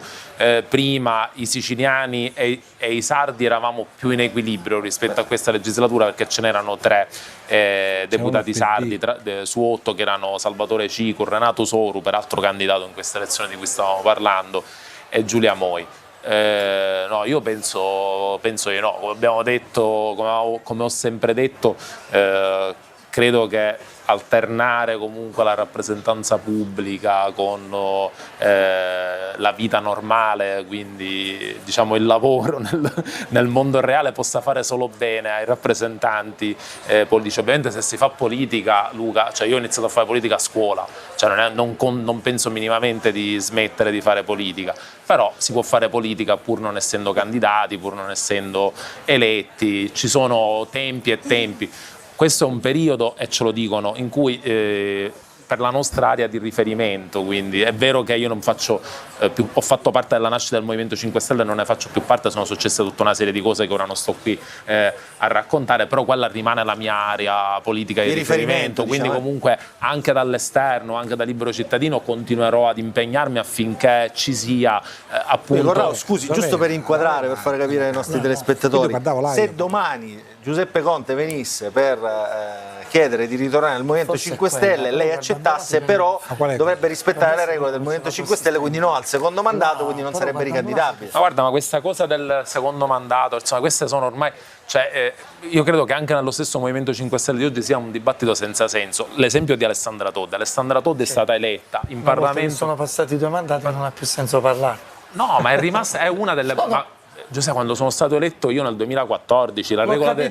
prima, i siciliani e i sardi eravamo più in equilibrio rispetto a questa legislatura, perché ce n'erano 3 deputati sardi su 8, che erano Salvatore Cicu, Renato Soru, peraltro candidato in questa elezione di cui stavamo parlando, e Giulia Moi. No, io penso di no. Come abbiamo detto, come ho sempre detto, credo che alternare comunque la rappresentanza pubblica con la vita normale, quindi diciamo il lavoro nel mondo reale, possa fare solo bene ai rappresentanti politici. Ovviamente se si fa politica, Luca, cioè io ho iniziato a fare politica a scuola, cioè non penso minimamente di smettere di fare politica, però si può fare politica pur non essendo candidati, pur non essendo eletti, ci sono tempi e tempi. Questo è un periodo, e ce lo dicono, in cui per la nostra area di riferimento, quindi è vero che io non faccio più, ho fatto parte della nascita del Movimento 5 Stelle, non ne faccio più parte, sono successe tutta una serie di cose che ora non sto qui a raccontare, però quella rimane la mia area politica di riferimento, quindi diciamo, comunque anche dall'esterno, anche da libero cittadino, continuerò ad impegnarmi affinché ci sia appunto... Corrao, scusi, giusto per inquadrare, per far capire ai nostri telespettatori, se domani Giuseppe Conte venisse per chiedere di ritornare al Movimento 5 Stelle, lei accettasse, però dovrebbe rispettare le regole del Movimento 5 Stelle, quindi no al secondo mandato, quindi non sarebbe ricandidabile. Ma guarda, ma questa cosa del secondo mandato, insomma, queste sono ormai... Cioè, io credo che anche nello stesso Movimento 5 Stelle di oggi sia un dibattito senza senso. L'esempio di Alessandra Todde. Alessandra Todde è stata eletta in Parlamento... Sono passati 2 mandati, non ha più senso parlare. No, ma è rimasta, è una delle... Ma, Giuseppe, quando sono stato eletto io nel 2014, la regola dei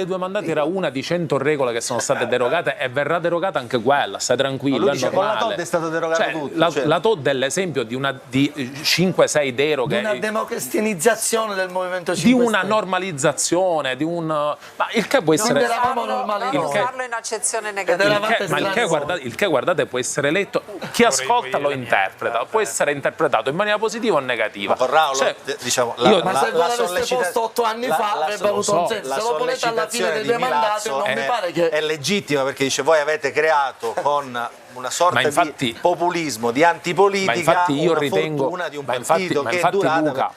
2 mandati era una di 100 regole che sono state derogate, e verrà derogata anche quella, stai tranquillo, è normale. Con la Todde è stato derogato tutto. La Todde è l'esempio di 5-6 deroghe. Di una democristianizzazione del Movimento 5 Stelle. Di una normalizzazione, di un... Ma il che può essere... Non usarlo in accezione negativa. Il che, guardate, può essere letto, chi ascolta lo interpreta, può essere interpretato in maniera positiva o negativa. Corrao, diciamo, ma se voi l'aveste posto 8 anni fa avrebbe avuto un senso. Se lo volete alla fine dei 2 mandati, non mi pare che... È legittima, perché dice voi avete creato con una sorta di populismo, di antipolitica, ma infatti io una ritengo, fortuna di un partito che è durata.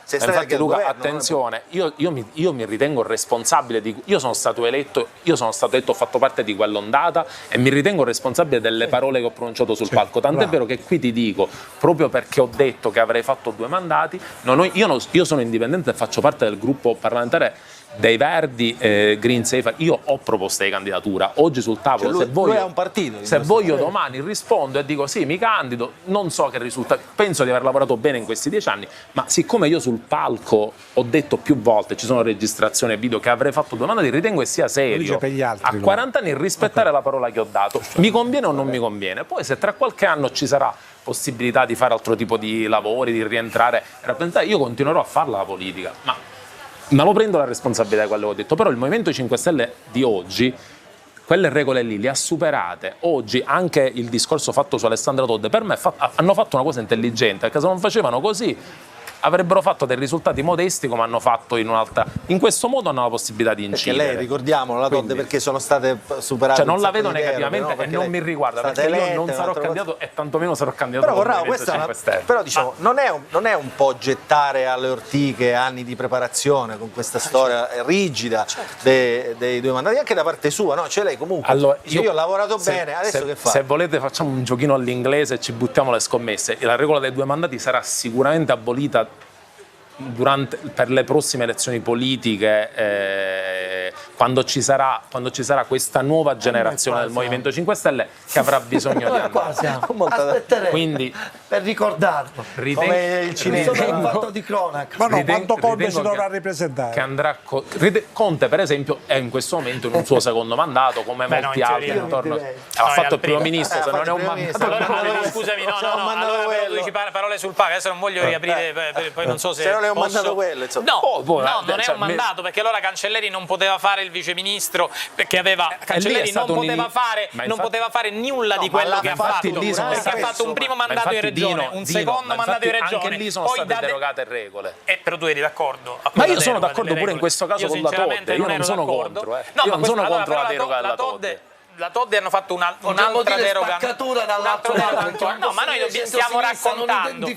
Luca, attenzione, io mi ritengo responsabile di... Io sono stato eletto, ho fatto parte di quell'ondata e mi ritengo responsabile delle parole che ho pronunciato sul palco. Tant'è vero che qui ti dico, proprio perché ho detto che avrei fatto 2 mandati, io sono indipendente e faccio parte del gruppo parlamentare dei Verdi, Green Safe. Io ho proposte di candidatura oggi sul tavolo, cioè lui è un partito, se voglio domani rispondo e dico sì, mi candido, non so che risultati, penso di aver lavorato bene in questi 10 anni, ma siccome io sul palco ho detto più volte, ci sono registrazioni e video, che avrei fatto 2 mandati, ritengo che sia serio a 40 anni rispettare la parola che ho dato. Mi conviene o non mi conviene? Poi se tra qualche anno ci sarà possibilità di fare altro tipo di lavori, di rientrare, io continuerò a farla la politica, ma lo prendo la responsabilità di quello che ho detto. Però il Movimento 5 Stelle di oggi quelle regole lì le ha superate. Oggi anche il discorso fatto su Alessandra Todde, per me hanno fatto una cosa intelligente, perché se non facevano così avrebbero fatto dei risultati modesti come hanno fatto in questo modo hanno la possibilità di Perché incidere. lei, ricordiamolo, la Todde, perché sono state superate. Cioè non un la sacco vedo di deroghe, negativamente no? e non mi riguarda, perché io non sarò candidato e tantomeno sarò candidato Però, con il Corrado, Movimento questa è 5 Stelle. però diciamo, non è un po' gettare alle ortiche anni di preparazione con questa storia rigida dei 2 mandati, anche da parte sua, no? Cioè lei comunque Allora, dice, io ho lavorato bene, adesso che fa? Se volete facciamo un giochino all'inglese e ci buttiamo le scommesse. La regola dei 2 mandati sarà sicuramente abolita per le prossime elezioni politiche, quando ci sarà questa nuova generazione del Movimento 5 Stelle che avrà bisogno di Qua andare. siamo. Aspetteremo Quindi per ricordarlo. Come il cinese. È un fatto di cronaca. Ma no, quanto Conte ritengo si dovrà che ripresentare? andrà Conte per esempio è in questo momento in un suo secondo mandato come Beh, molti no, in altri teoria. intorno. direi. Ha fatto al il primo primo. ministro, se non è un primo mandato. ministro. Scusami, no, C'è un mandato allora però tu quello. dici parole sul palco, adesso non voglio riaprire, poi non so se Se non è un posso- mandato quello, insomma. No, Poi, no, non è cioè, un mandato, perché allora Cancelleri non poteva fare il viceministro, perché Cancelleri non poteva fare nulla di ma quello l'ha che ha fatto fatto, lì sono perché ha stati- fatto un primo Ma mandato in infatti, regione, un secondo mandato in regione, anche lì sono poi state derogate regole. però tu eri d'accordo? a Ma quella io sono deroga d'accordo delle pure in regole? questo caso Io con la sinceramente Todde, io non ero sono d'accordo. contro, No, io ma non sono allora, contro però la deroga alla Todde. La Todde hanno fatto Potremmo un'altra dire deroga. spaccatura dall'altro un'altra lato, deroga. perché No, ma noi stiamo raccontando.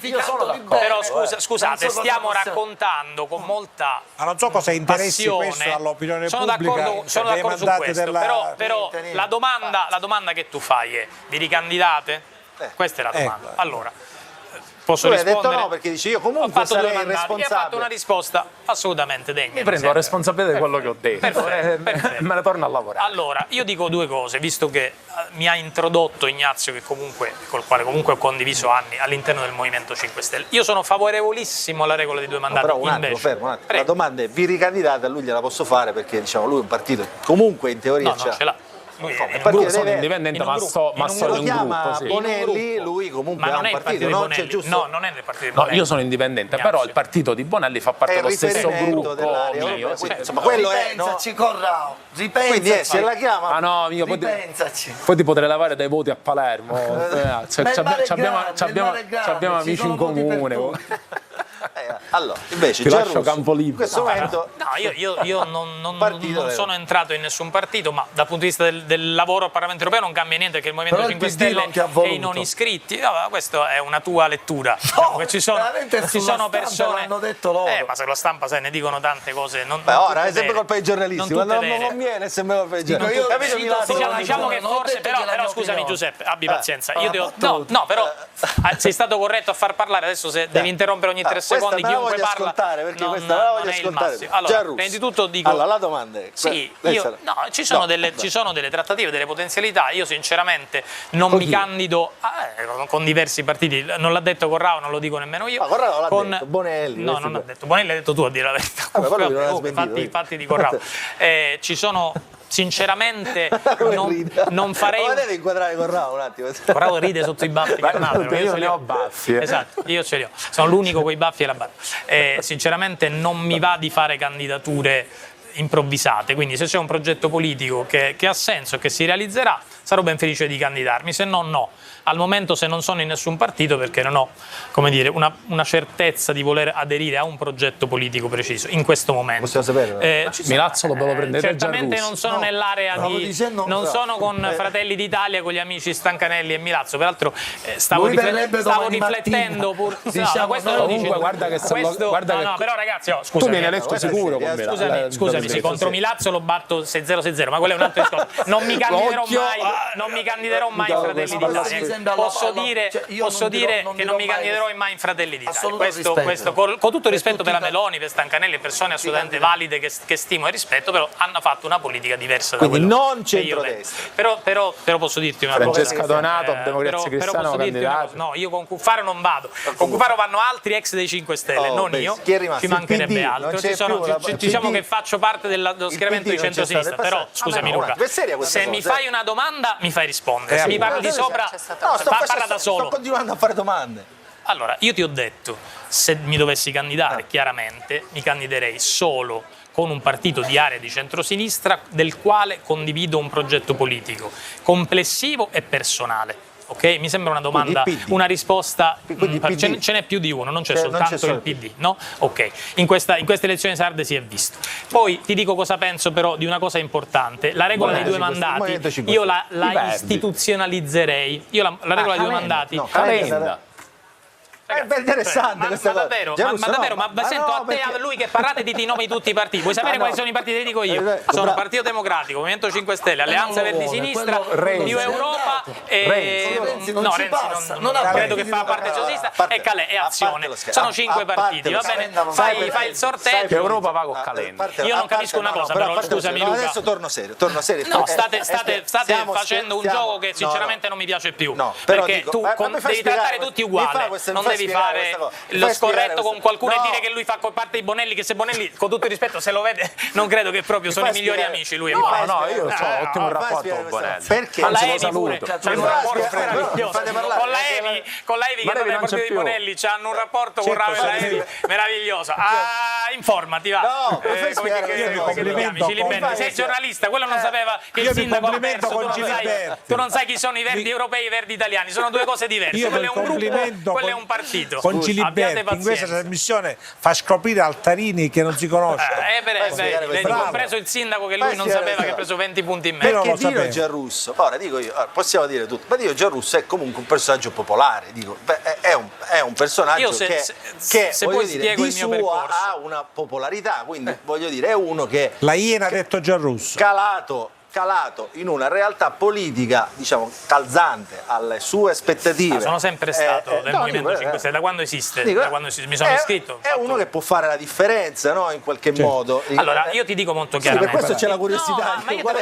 Però Scusate, stiamo raccontando con molta Ma non so cosa interessi passione. questo all'opinione Sono pubblica. d'accordo su mandati questo, della- però la domanda che tu fai è: vi ricandidate? Questa è la domanda. Allora, posso Tu hai rispondere? detto no, perché dici io Ho comunque fatto due sarei mandati e ha fatto responsabile. una risposta assolutamente degna. Mi prendo la responsabilità di quello che ho detto Perfetto. e me ne torno a lavorare. Allora, io dico 2 cose, visto che mi ha introdotto Ignazio, col quale comunque ho condiviso anni all'interno del Movimento 5 Stelle. Io sono favorevolissimo alla regola dei 2 mandati. Però un attimo, invece, fermo un attimo. La Prego. domanda è: vi ricandidate? A lui gliela posso fare perché diciamo lui è un partito comunque in teoria No, non ce l'ha. Lui è in un partito gruppo. Sono deve- indipendente, in un ma gruppo, sto in un in lo un chiama gruppo. Sì. Bonelli, gruppo. lui comunque Ma ha non un è il partito partito, di no? Bonelli. C'è giusto? No, non è il partito di No, Bonelli. io sono indipendente, Ignazio. però il partito di Bonelli fa parte È il dello stesso riferimento gruppo dell'area mio. europea, Sì. quindi, insomma, quello è, no? Ripensaci, Corrao. Ripensaci. Quindi se la chiama Ah no, io Ripensaci. poi ti potrei lavare dei voti a Palermo. Cioè, Ma il mare è abbiamo grande, abbiamo ci amici sono in voti per comune. tutti. allora, invece Ti lascio Gianrusso, campo libero. in questo momento No, io non Partito non vero. sono entrato in nessun partito, ma dal punto di vista del lavoro al Parlamento europeo non cambia niente, che il Movimento Però il 5 PD Stelle non ti ha e i voluto. non iscritti. No, ma questa è una tua lettura. Diciamo che ci sono veramente sulla stampa persone. l'hanno detto loro. Ma se la stampa sai, ne dicono tante cose. Non ora tutte è sempre vere. colpa dei giornalisti, Non quando tutte non vere. conviene è sempre colpa dei Dico, giornalisti. io Capito, cito Milano? solo Diciamo che non ho forse, detto che è la però mia scusami opinione. Giuseppe, abbi pazienza. Io no, no, però sei stato corretto a far parlare, adesso se devi interrompere ogni 3 questa secondi, me la chiunque voglio parla. ascoltare, perché non- questa me la voglio non è il ascoltare. massimo. Allora, Gianrusso. prima di tutto dico. Allora, la domanda è Sì, questa- ci sono delle trattative, delle potenzialità. Io sinceramente non mi candido con diversi partiti. Non l'ha detto Corrao, non lo dico nemmeno io. Ma Corrado l'ha Con- detto, Bonelli, No, questi non l'ha due. detto. Bonelli l'ha detto tu, a dire la verità. Vabbè, quello non l'ha Comunque, smentito, fatti di Corrao. Ci sono sinceramente Come non ride. farei Ma potete inquadrare Corrado un attimo? Corrado ride sotto i baffi, perdonatelo, io ce ne li ho baffi. Esatto, io ce li ho. Sono l'unico con i baffi e la barba. Sinceramente non mi va di fare candidature improvvisate, quindi se c'è un progetto politico che ha senso e che si realizzerà, sarò ben felice di candidarmi, se no no. Al momento, se non sono in nessun partito, perché non ho, come dire, una certezza di voler aderire a un progetto politico preciso in questo momento. Possiamo saperlo? Milazzolo ve lo prendete Certamente Gianrusso. non sono nell'area stavo di dicendo- non sono con Fratelli d'Italia, con gli amici Stancanelli e Milazzo. Peraltro stavo Lui verrebbe domani riflettendo mattina. pur Diciamo, questo noi lo comunque dice- guarda che se lo- questo- guarda no, che- no, però ragazzi, Tu scusami. vieni eletto sicuro con me. Scusami, sì, contro Milazzo lo batto 6-0-6-0, ma quello è un altro discorso. Non mi candiderò mai in Fratelli mi sembra d'Italia. Posso dire cioè, io non dirò che non mi mai candiderò mai in Fratelli d'Italia. Assoluto Questo, rispetto. con tutto il rispetto tutti per la i- Meloni, per Stancanelli, persone assolutamente valide che stimo e rispetto, però hanno fatto una politica diversa da Quindi quello non che io centrodestra. penso. Però posso dirti una cosa. Francesca Donato, Democrazia però Cristiana, posso dirti una candidato. cosa. No, io con Cuffaro non vado. Con Cuffaro vanno altri ex dei 5 Stelle, Oh, non beh, io. chi è rimasto? Ci Il mancherebbe PD, altro. non c'è più la- il Diciamo PD. che faccio parte dello schieramento PD di non c'è centrosinistra, stato, è però passato. scusami Ah, no, Luca, è seria questa se cosa, mi fai una domanda mi fai rispondere. Se mi parli di sopra, c'è stata- No, parla da sto solo. continuando a fare domande. Allora, io ti ho detto, se mi dovessi candidare, chiaramente mi candiderei solo con un partito di area di centrosinistra del quale condivido un progetto politico complessivo e personale. ok? Mi sembra una domanda, una risposta, ce n'è più di uno, non c'è soltanto il PD, no? Ok, in queste elezioni sarde si è visto. Poi ti dico cosa penso però di una cosa importante, la regola dei 2 mandati, io la istituzionalizzerei, io la regola dei 2 mandati... È interessante questa cosa. Ma sento a te, a lui che parlate dite i nomi di tutti i partiti. Vuoi sapere quali sono i partiti? Ti dico io. Sono Partito Democratico, Movimento 5 Stelle, Alleanza Verdi Sinistra, Più Europa e Renzi non credo che fa parte socialista e Calè e Azione. Sono 5 partiti, va bene? Fai il sorteggio. Europa va con Calenda. Io non capisco una cosa, però scusami Luca. Adesso torno serio. No, state facendo un gioco che sinceramente non mi piace più. Perché tu devi trattare tutti uguali. Non devi fare lo scorretto con qualcuno e dire che lui fa parte di Bonelli, che se Bonelli, con tutto il rispetto, se lo vede, non credo che proprio sono i migliori amici lui e Bonelli. No, io ho ottimo rapporto con Bonelli. Perché? Con la Evi pure, c'hanno un rapporto meraviglioso. Con la Evi che non è partito di Bonelli, c'hanno un rapporto con Rao e la Evi meraviglioso. Informati, va. Sei giornalista, quello non sapeva che il sindaco ha perso, tu non sai chi sono i verdi europei e i verdi italiani, sono 2 cose diverse. Quello è un gruppo, quello è un partito. Con Giliberti in questa trasmissione fa scoprire Altarini che non si conosce. Compreso il sindaco che lui non sapeva che ha preso 20 punti in meno. Perché Dio Giarrusso, ora dico io, possiamo dire tutto, ma Dio Giarrusso è comunque un personaggio popolare, dico, è un personaggio che voglio dire, di suo ha una popolarità, quindi voglio dire è uno che... La Iena ha detto Giarrusso. Calato in una realtà politica, diciamo, calzante alle sue aspettative. Sono sempre stato del Movimento 5 Stelle, da quando esiste, mi sono iscritto. È uno che può fare la differenza, no? In qualche modo. Allora, io ti dico molto chiaramente. Per questo c'è la curiosità. No, ma io te lo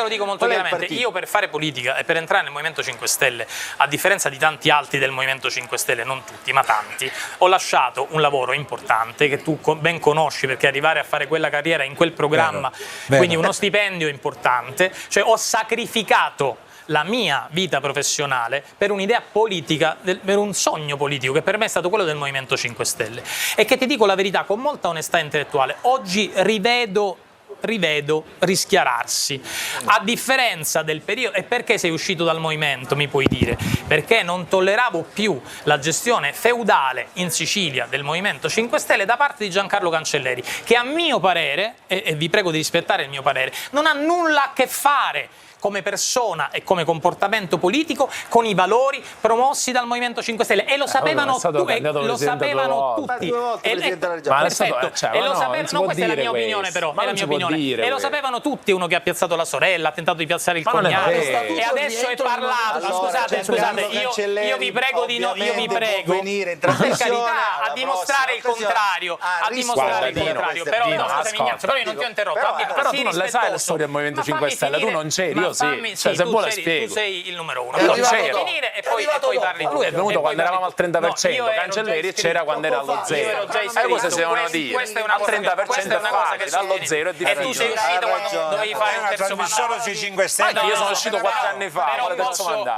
dico molto chiaramente. Io per fare politica e per entrare nel Movimento 5 Stelle, a differenza di tanti altri del Movimento 5 Stelle, non tutti, ma tanti, ho lasciato un lavoro importante che tu ben conosci, perché arrivare a fare quella carriera in quel programma, quindi uno stipendio importante, cioè ho sacrificato la mia vita professionale per un'idea politica, per un sogno politico che per me è stato quello del Movimento 5 Stelle e che ti dico la verità con molta onestà intellettuale, oggi rivedo rischiararsi, a differenza del periodo. E perché sei uscito dal movimento, mi puoi dire? Perché non tolleravo più la gestione feudale in Sicilia del Movimento 5 Stelle da parte di Giancarlo Cancelleri, che a mio parere, e vi prego di rispettare il mio parere, non ha nulla a che fare come persona e come comportamento politico con i valori promossi dal Movimento 5 Stelle e lo sapevano, lo sapevano tutti. Questa è la mia opinione, però è la mia opinione. E lo sapevano tutti, uno che ha piazzato la sorella, ha tentato di piazzare il cognato e adesso è parlato. Scusate, io vi prego di no, io vi prego per carità a dimostrare il contrario, però no, scusami Ignazio, però io non ti ho interrotto. Però tu non le sai la storia del Movimento 5 Stelle, tu non c'eri, sì, cioè, se vuole spiego. Tu sei il numero uno. Non c'era. E poi parli tu. Lui è venuto quando eravamo al 30%, Cancelleri c'era quando era allo 0. Cosa si devono dire? Questa è una cosa che dallo 0 è difficile. E tu sei uscito quando dovevi fare il terzo mandato. Sui 5 Stelle. Io sono uscito 4 anni fa,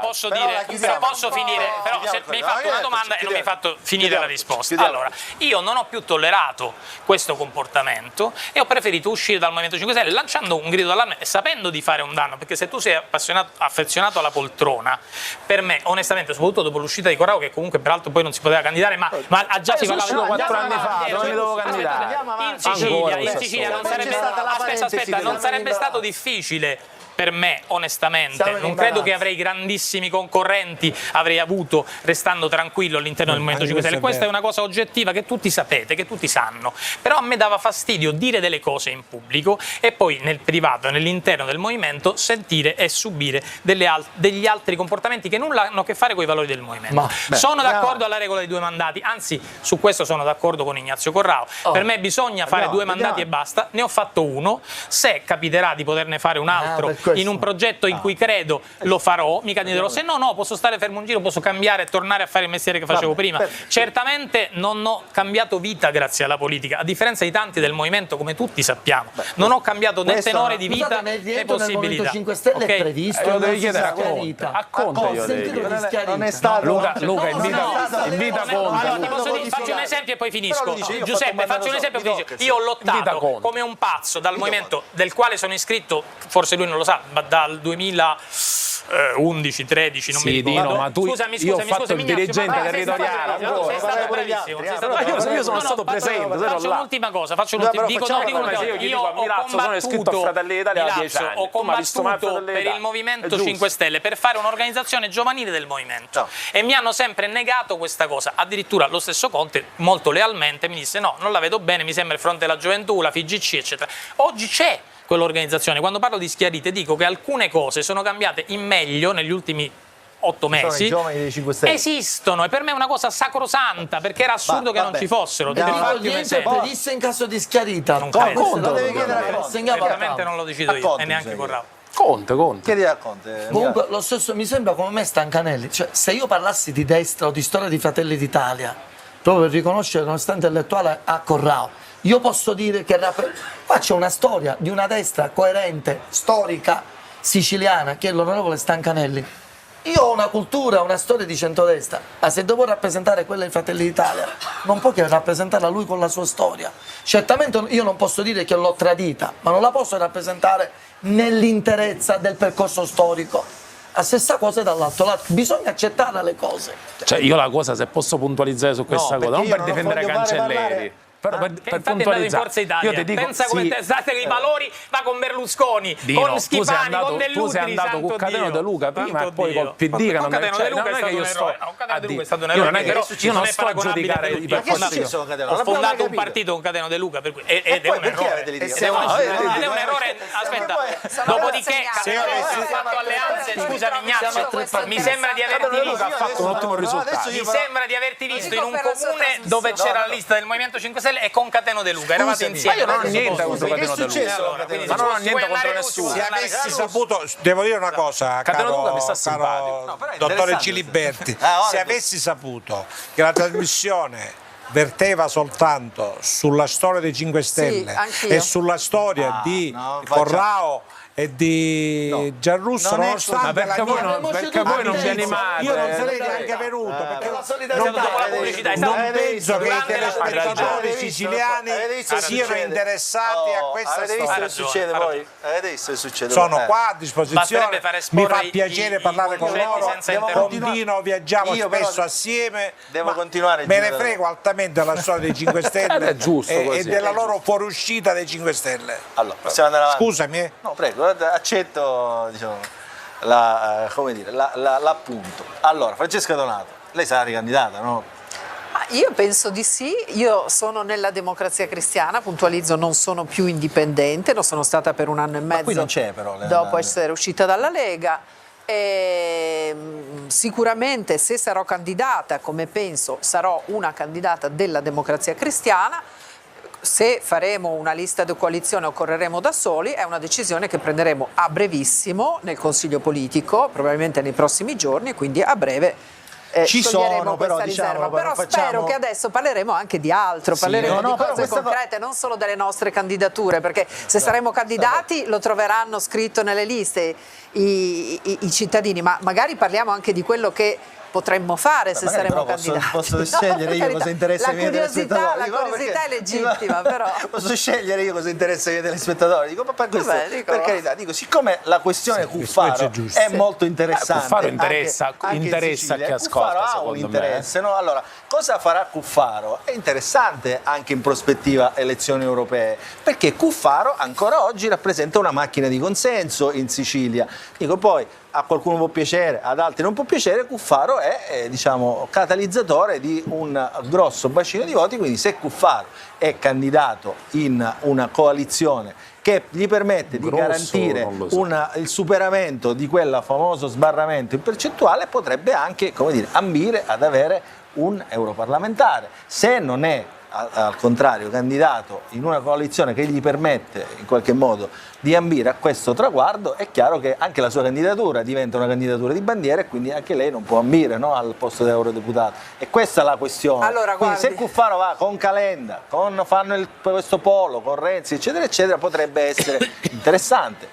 posso dire, posso finire, però se mi hai fatto una domanda e non mi hai fatto finire la risposta. Allora, io non ho più tollerato questo comportamento e ho preferito uscire dal Movimento 5 Stelle lanciando un grido d'allarme e sapendo di fare un danno, perché se tu sei affezionato alla poltrona, per me onestamente, soprattutto dopo l'uscita di Corrao, che comunque peraltro poi non si poteva candidare, ma già si parlava 4 anni fa, non mi devo candidare. In Sicilia non sarebbe, non sarebbe stato difficile per me, onestamente. Non credo che avrei grandissimi concorrenti, avrei avuto, restando tranquillo all'interno del Movimento 5 Stelle. Questa è una cosa oggettiva che tutti sapete, che tutti sanno. Però a me dava fastidio dire delle cose in pubblico e poi nel privato, nell'interno del movimento, sentire e subire degli altri comportamenti che nulla hanno a che fare con i valori del movimento. Sono d'accordo alla regola dei 2 mandati, anzi su questo sono d'accordo con Ignazio Corrao. Per me bisogna fare 2 mandati e basta. Ne ho fatto uno, se capiterà di poterne fare un altro in un progetto in cui credo lo farò, mi candiderò, se no posso stare fermo in giro, posso cambiare e tornare a fare il mestiere che facevo prima. Certamente non ho cambiato vita grazie alla politica, a differenza di tanti del movimento, come tutti sappiamo. Non ho cambiato né tenore di vita né possibilità. Il 5 Stelle è previsto, lo devi chiedere a Conte. Non è stato Luca, invita Conte. Faccio un esempio e poi finisco. Giuseppe, faccio un esempio e poi finisco. Io ho lottato come un pazzo dal movimento del quale sono iscritto, forse lui non lo sa, ma dal 2000 11, 13, non mi Sì, ricordo. Dino, ma tu, Scusami, io ho fatto il Ignazio, dirigente ma sei territoriale. stato sei stato bravissimo. Io sono stato presente, Faccio un'ultima cosa, io ho combattuto Fratelli d'Italia da 10 anni. ho combattuto per il Movimento 5 Stelle per fare un'organizzazione giovanile del movimento e mi hanno sempre negato questa cosa. Addirittura lo stesso Conte molto lealmente mi disse no, non la vedo bene, mi sembra il Fronte della Gioventù, la FIGC eccetera. Oggi c'è quell'organizzazione. Quando parlo di Schiarite dico che alcune cose sono cambiate in meglio negli ultimi 8 mesi. I giovani dei 5 Stelle. Esistono e per me è una cosa sacrosanta perché era assurdo che non ci fossero. Niente predisse in caso di Schiarita. Non credo. Lo devi chiedere a Conte. Certamente non lo decido io Conte, e neanche sai. Corrado. Conte. Chiedi a Conte. Comunque lo stesso mi sembra come me Stancanelli, cioè se io parlassi di destra o di storia di Fratelli d'Italia, proprio per riconoscere l'onestà intellettuale a Corrao, io posso dire che qua c'è una storia di una destra coerente, storica, siciliana, che è l'onorevole Stancanelli. Io ho una cultura, una storia di centrodestra, ma se devo rappresentare quella di Fratelli d'Italia, non può che rappresentarla lui con la sua storia. Certamente io non posso dire che l'ho tradita, ma non la posso rappresentare nell'interezza del percorso storico. La stessa cosa dall'altro lato, bisogna accettare le cose. Cioè, io la cosa, se posso puntualizzare su questa cosa, non per non difendere voglio fare Cancelleri, però per Infatti è andato in puntualizzare. Forza Italia. Io ti dico, pensa come state i valori, va con Berlusconi, Dino, con Schifani, con Dell'Utri, tu sei andato con Cateno De Luca prima e poi col PD che non è che io sto a dire. io non sto a giudicare i percorsi. Ho fondato un partito con Cateno De Luca, per cui ed è un errore. Ed è un errore. Aspetta, dopodiché Cateno ha fatto alleanze, scusami Ignazio, mi sembra di averti visto. Ha fatto un ottimo risultato. Mi sembra di averti visto in un comune dove c'era la lista del Movimento 5 Stelle e con Cateno De Luca, eravate insieme. Ma io non ho niente contro Cateno De Luca. Ma non ho niente contro nessuno. Se avessi saputo, devo dire una cosa, Cateno caro, Luca mi sta caro simpatico. dottore Ciliberti, se avessi saputo che la trasmissione verteva soltanto sulla storia dei 5 Stelle e sulla storia di Corrao e di Giarrusso, nonostante perché voi non vi animate. io non sarei neanche venuto perché non penso che i telespettatori siciliani siano interessati a questa storia. Succede poi? Avete visto che succede? Sono qua a disposizione, mi fa piacere parlare con loro, con Dino viaggiamo spesso assieme, devo continuare. Me ne frego altamente della storia dei 5 Stelle e della loro fuoriuscita dei 5 Stelle. Allora, possiamo andare avanti? Scusami. No, prego, accetto, diciamo, l'appunto. Allora, Francesca Donato, lei sarà ricandidata, no? Io penso di sì, io sono nella Democrazia Cristiana, puntualizzo, non sono più indipendente, lo sono stata per un anno e mezzo. Ma qui non c'è però. Dopo essere uscita dalla Lega. E sicuramente se sarò candidata, come penso sarò una candidata della Democrazia Cristiana, se faremo una lista di coalizione o correremo da soli è una decisione che prenderemo a brevissimo nel Consiglio politico, probabilmente nei prossimi giorni, quindi a breve ci sono però, riserva. Però spero che adesso parleremo anche di altro, parleremo di cose concrete, non solo delle nostre candidature, perché se saremo candidati lo troveranno scritto nelle liste i cittadini, ma magari parliamo anche di quello che potremmo fare se saremo candidati. Posso scegliere io cosa interessa ai miei telespettatori. La curiosità è legittima, però. Posso scegliere io cosa interessa ai miei telespettatori. Dico, ma per questo, per carità, dico, siccome la questione Cuffaro è molto interessante. Cuffaro interessa a chi ascolta, Cuffaro ha un interesse, no? Allora, cosa farà Cuffaro? È interessante anche in prospettiva elezioni europee, perché Cuffaro ancora oggi rappresenta una macchina di consenso in Sicilia. Dico, poi a qualcuno può piacere, ad altri non può piacere, Cuffaro è diciamo, catalizzatore di un grosso bacino di voti, quindi se Cuffaro è candidato in una coalizione che gli permette di garantire il superamento di quel famoso sbarramento in percentuale, potrebbe anche, come dire, ambire ad avere un europarlamentare. Se non è al contrario candidato in una coalizione che gli permette in qualche modo di ambire a questo traguardo, è chiaro che anche la sua candidatura diventa una candidatura di bandiera e quindi anche lei non può ambire, no, al posto di eurodeputato. E questa è la questione. Allora, quindi se Cuffaro va con Calenda, fanno questo polo con Renzi eccetera eccetera, potrebbe essere interessante.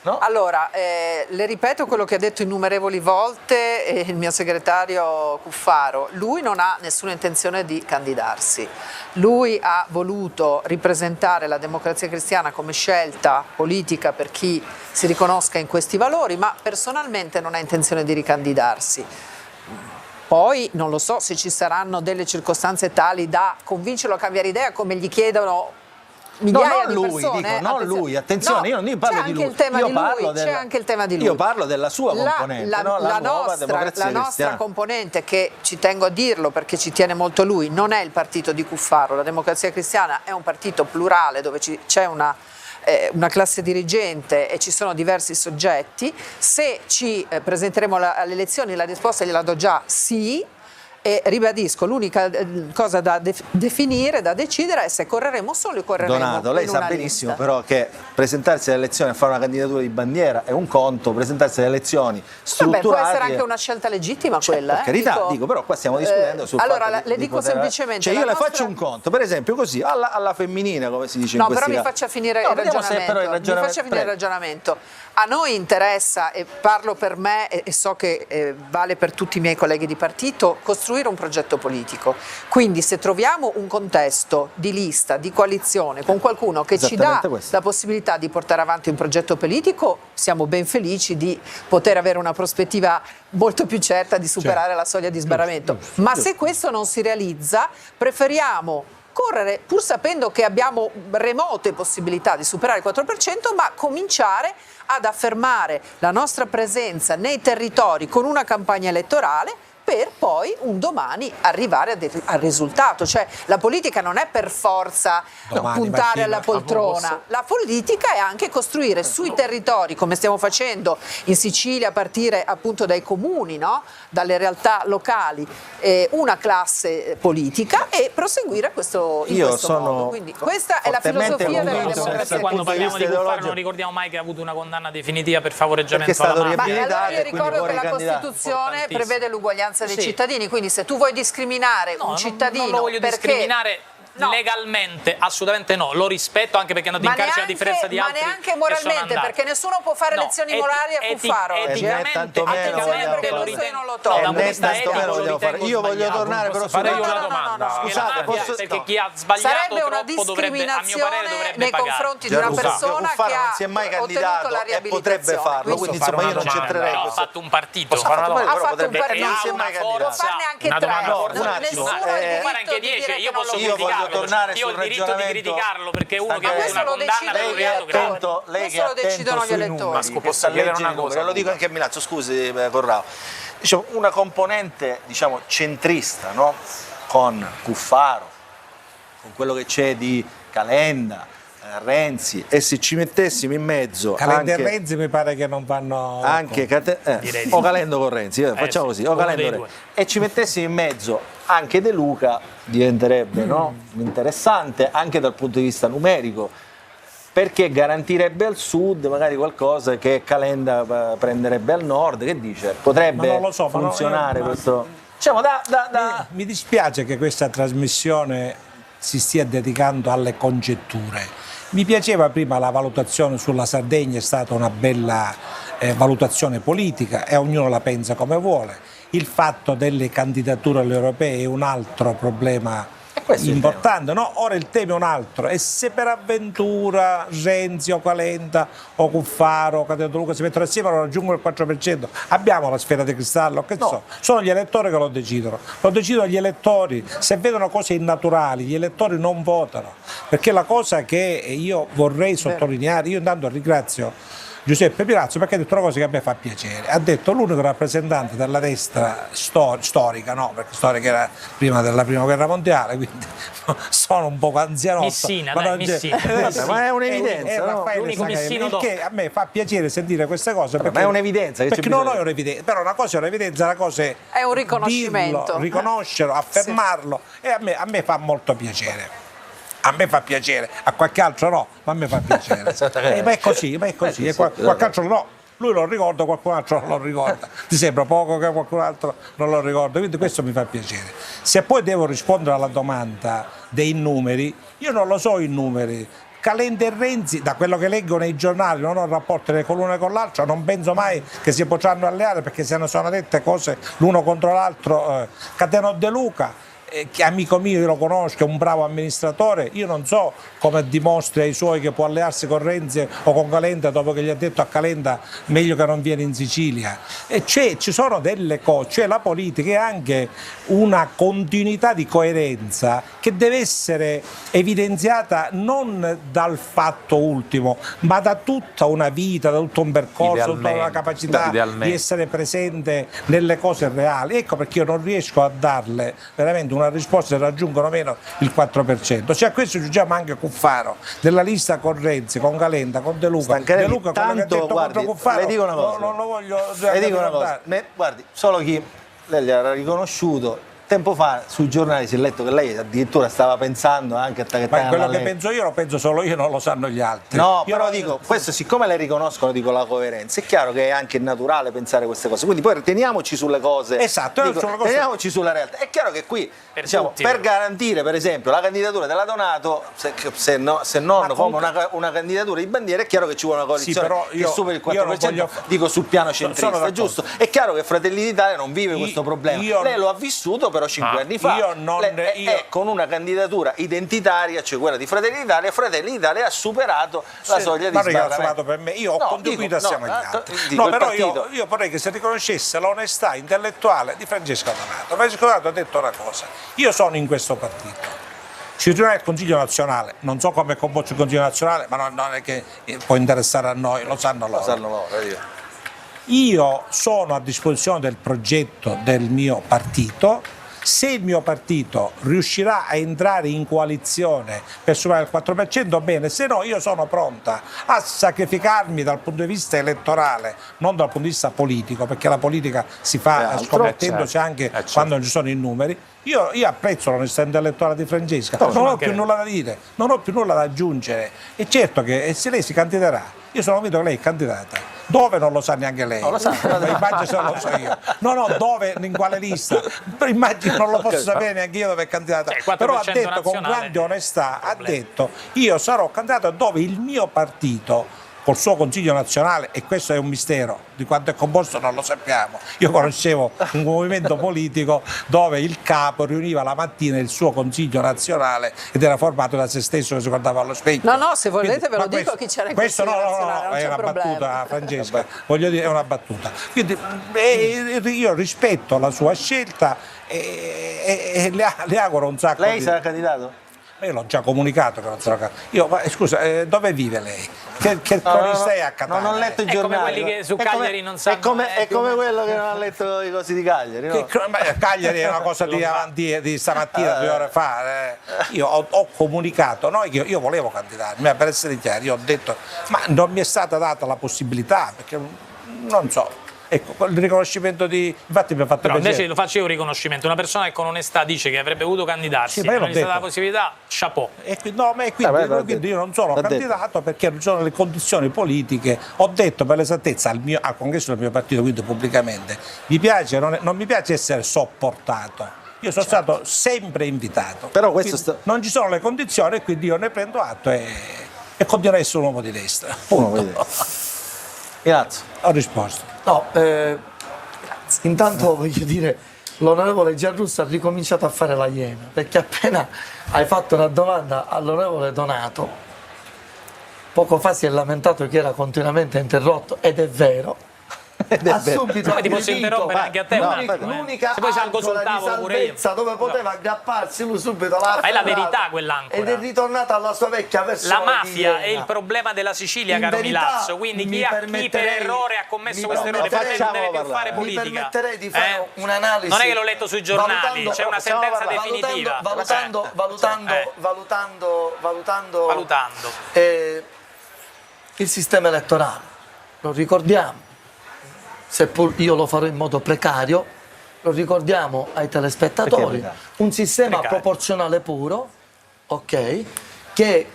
No? Allora, le ripeto quello che ha detto innumerevoli volte il mio segretario Cuffaro. Lui non ha nessuna intenzione di candidarsi. Lui ha voluto ripresentare la Democrazia Cristiana come scelta politica per chi si riconosca in questi valori, ma personalmente non ha intenzione di ricandidarsi. Poi non lo so se ci saranno delle circostanze tali da convincerlo a cambiare idea, come gli chiedono migliaia di persone. Non lui, attenzione, io non parlo di lui. C'è anche il tema di lui. Io parlo della sua componente, la nostra componente, che ci tengo a dirlo perché ci tiene molto lui, non è il partito di Cuffaro. La Democrazia Cristiana è un partito plurale dove c'è una classe dirigente e ci sono diversi soggetti. Se ci presenteremo alle elezioni, la risposta gliela do già: sì. E ribadisco, l'unica cosa da definire, da decidere è se correremo soli o correremo Donato, lei in sa una benissimo lista. però che presentarsi alle elezioni e fare una candidatura di bandiera è un conto, presentarsi alle elezioni strutturate... Vabbè, può essere anche una scelta legittima quella. Per carità, dico, però qua stiamo discutendo sul allora, fatto le di dico poter... semplicemente... Cioè io le faccio un conto, per esempio così, alla femminina, come si dice in questi però mi casi. faccia finire No, il vediamo se però ragionamento. Mi faccia finire il ragionamento. A noi interessa, e parlo per me e so che vale per tutti i miei colleghi di partito, costruire un progetto politico. Quindi se troviamo un contesto di lista, di coalizione con qualcuno che ci dà la possibilità di portare avanti un progetto politico, siamo ben felici di poter avere una prospettiva molto più certa di superare la soglia di sbarramento. Ma se questo non si realizza, preferiamo correre, pur sapendo che abbiamo remote possibilità di superare il 4%, ma cominciare ad affermare la nostra presenza nei territori con una campagna elettorale, per poi un domani arrivare al risultato. Cioè la politica non è per forza puntare alla poltrona, la politica è anche costruire sui territori, come stiamo facendo in Sicilia a partire appunto dai comuni, no? Dalle realtà locali, una classe politica e proseguire questo, in questo modo. Quindi questa è la filosofia della democrazia. Quando parliamo di Cuffaro non ricordiamo mai che ha avuto una condanna definitiva per favoreggiamento alla mafia. Ma allora io ricordo che la Costituzione prevede l'uguaglianza dei cittadini, quindi se tu vuoi discriminare un cittadino non lo voglio discriminare legalmente, assolutamente no, lo rispetto anche perché è andato in carcere a differenza di altri. Ma neanche moralmente, perché nessuno può fare lezioni morali a Cuffaro. Eticamente lo ritengo. Io voglio tornare però fare io una domanda. Scusate, perché chi ha sbagliato sarebbe una discriminazione nei confronti di una persona che ha si è mai ottenuto candidato la e potrebbe farlo, quindi insomma io non c'entrerei. Ha fatto un partito, ha fatto un partito, non si è mai può farne anche tre. Nessuno ha il diritto di dire che non lo io può. Tornare io ho sul il diritto di criticarlo perché uno che ha questo una lo condanna per un reato grave. Lei che lo decidono gli elettori. Numeri, posso chiedere una cosa, lo dico anche a Milazzo, scusi Corrao. Diciamo, una componente centrista, no? Con Cuffaro, con quello che c'è di Calenda, Renzi, e se ci mettessimo in mezzo Calenda anche, e Renzi mi pare che non vanno anche o Calendo con Renzi, facciamo così, o Calendo e ci mettessimo in mezzo anche De Luca, diventerebbe interessante anche dal punto di vista numerico, perché garantirebbe al sud magari qualcosa che Calenda prenderebbe al nord. Che dice? Potrebbe funzionare questo? Diciamo, Mi dispiace che questa trasmissione si stia dedicando alle congetture. Mi piaceva prima la valutazione sulla Sardegna, è stata una bella valutazione politica e ognuno la pensa come vuole. Il fatto delle candidature alle europee è un altro problema importante, no? Ora il tema è un altro, e se per avventura Renzi o Calenda o Cuffaro o Candidato Luca si mettono assieme e raggiungono il 4%, abbiamo la sfera di cristallo? Che so? Sono gli elettori che lo decidono gli elettori. Se vedono cose innaturali gli elettori non votano, perché la cosa che io vorrei sottolineare, io intanto ringrazio Giuseppe Pirazzo perché ha detto una cosa che a me fa piacere, ha detto l'unico rappresentante della destra storica, no, perché storica era prima della prima guerra mondiale, quindi sono un po' anzianotto, Missina, ma è un'evidenza, è l'unico Missino che a me fa piacere sentire queste cose, perché, ma è un'evidenza, perché non è un'evidenza, però una cosa è un'evidenza, una cosa è un riconoscimento, dirlo, riconoscerlo, affermarlo, e a me fa molto piacere. A me fa piacere, a qualche altro no, ma a me fa piacere. Ma è così, qualche altro no. Lui lo ricorda, qualcun altro non lo ricorda. Ti sembra poco che qualcun altro non lo ricorda, quindi questo mi fa piacere. Se poi devo rispondere alla domanda dei numeri, io non lo so i numeri. Calenda e Renzi, da quello che leggo nei giornali, non ho rapporti né con l'uno né con l'altro, non penso mai che si potranno alleare, perché se ne sono dette cose l'uno contro l'altro. Cateno De Luca, che amico mio, io lo conosco, è un bravo amministratore, io non so come dimostri ai suoi che può allearsi con Renzi o con Calenda dopo che gli ha detto a Calenda meglio che non viene in Sicilia. E ci sono delle cose, cioè la politica è anche una continuità di coerenza che deve essere evidenziata non dal fatto ultimo, ma da tutta una vita, da tutto un percorso, da tutta una capacità di essere presente nelle cose reali. Ecco perché io non riesco a darle veramente una risposta se raggiungono meno il 4%. Se a questo aggiungiamo anche Cuffaro, della lista con Renzi, con Calenda, con De Luca, De Luca quello che ha detto contro Cuffaro, le dico una cosa, non lo voglio le dico una cosa. Guardi, solo chi lei gli era riconosciuto. Tempo fa sui giornali si è letto che lei addirittura stava pensando anche a Ma quello che penso io lo penso solo io, non lo sanno gli altri. No, io però dico, questo siccome le riconoscono, dico la coerenza, è chiaro che è anche naturale pensare queste cose, quindi poi teniamoci sulle cose, esatto, dico, teniamoci sulla realtà. È chiaro che qui per garantire per esempio la candidatura della Donato, se non forma una candidatura di bandiera, è chiaro che ci vuole una coalizione che superi il 4%, dico sul piano centrista, è giusto? È chiaro che Fratelli d'Italia non vive questo problema, lei lo ha vissuto però 5 anni fa, con una candidatura identitaria, cioè quella di Fratelli d'Italia. Fratelli d'Italia ha superato la soglia di sbarramento. Per me, io ho contribuito assieme agli altri. No, però io vorrei che si riconoscesse l'onestà intellettuale di Francesco Donato. Francesco Donato ha detto una cosa: io sono in questo partito, ci ritornerà il Consiglio nazionale, non so come è composto il Consiglio nazionale, ma non è che può interessare a noi, lo sanno loro. Io sono a disposizione del progetto del mio partito. Se il mio partito riuscirà a entrare in coalizione per superare il 4%, bene, se no io sono pronta a sacrificarmi dal punto di vista elettorale, non dal punto di vista politico, perché la politica si fa scommettendosi anche quando non ci sono i numeri. Io apprezzo l'onestà intellettuale di Francesca, non ho più nulla da dire, non ho più nulla da aggiungere. E certo che se lei si candiderà, io sono convinto che lei è candidata. Dove non lo sa neanche lei, no, lo sa, immagino se lo so io. No, dove, in quale lista? Immagino non lo posso sapere neanche io dove è candidata. Però ha detto con grande onestà, ha detto io sarò candidato dove il mio partito col suo Consiglio nazionale, e questo è un mistero, di quanto è composto non lo sappiamo. Io conoscevo un movimento politico dove il capo riuniva la mattina il suo Consiglio nazionale ed era formato da se stesso che si guardava allo specchio. No, se volete ve lo dico chi c'era in Consiglio nazionale, non è una battuta, Francesca, voglio dire, è una battuta. Quindi io rispetto la sua scelta e le auguro un sacco. Lei sarà candidato? Io l'ho già comunicato che non sarò candidato. Scusa, dove vive lei? Che cronista è a Catania? Non ho letto i giornali. È come quelli che su Cagliari non sanno. È come quello che non ha letto i cosi di Cagliari. No? Cagliari è una cosa di stamattina, 2 ore fa. Io ho comunicato che io volevo candidarmi, per essere chiaro, io ho detto, ma non mi è stata data la possibilità, perché non so. Ecco, il riconoscimento infatti mi ha fatto piacere. Invece lo faccio io un riconoscimento, una persona che con onestà dice che avrebbe voluto candidarsi, non gli è stata la possibilità, chapeau. Quindi io non sono candidato perché non sono le condizioni politiche. Ho detto per l'esattezza al congresso del mio partito, quindi pubblicamente, mi piace, non mi piace essere sopportato. Io sono stato sempre invitato, però non ci sono le condizioni e quindi io ne prendo atto e continuo a essere un uomo di destra. Grazie. Ho risposto. No, intanto voglio dire, l'onorevole Giarrusso ha ricominciato a fare la iena, perché appena hai fatto una domanda all'onorevole Donato, poco fa si è lamentato che era continuamente interrotto, ed è vero. Ha subito ti posso interrompere anche a te l'unica ancora di salvezza dove poteva aggrapparsi, lui subito l'ha è la verità quell'ancora, ed è ritornata alla sua vecchia versione. La mafia è il problema della Sicilia, caro Milazzo, quindi chi per errore ha commesso questo errore non deve più fare politica. Mi permetterei di fare un'analisi, non è che l'ho letto sui giornali, c'è una sentenza definitiva valutando il sistema elettorale, lo ricordiamo, seppur io lo farò in modo precario, lo ricordiamo ai telespettatori, un sistema proporzionale puro, ok, che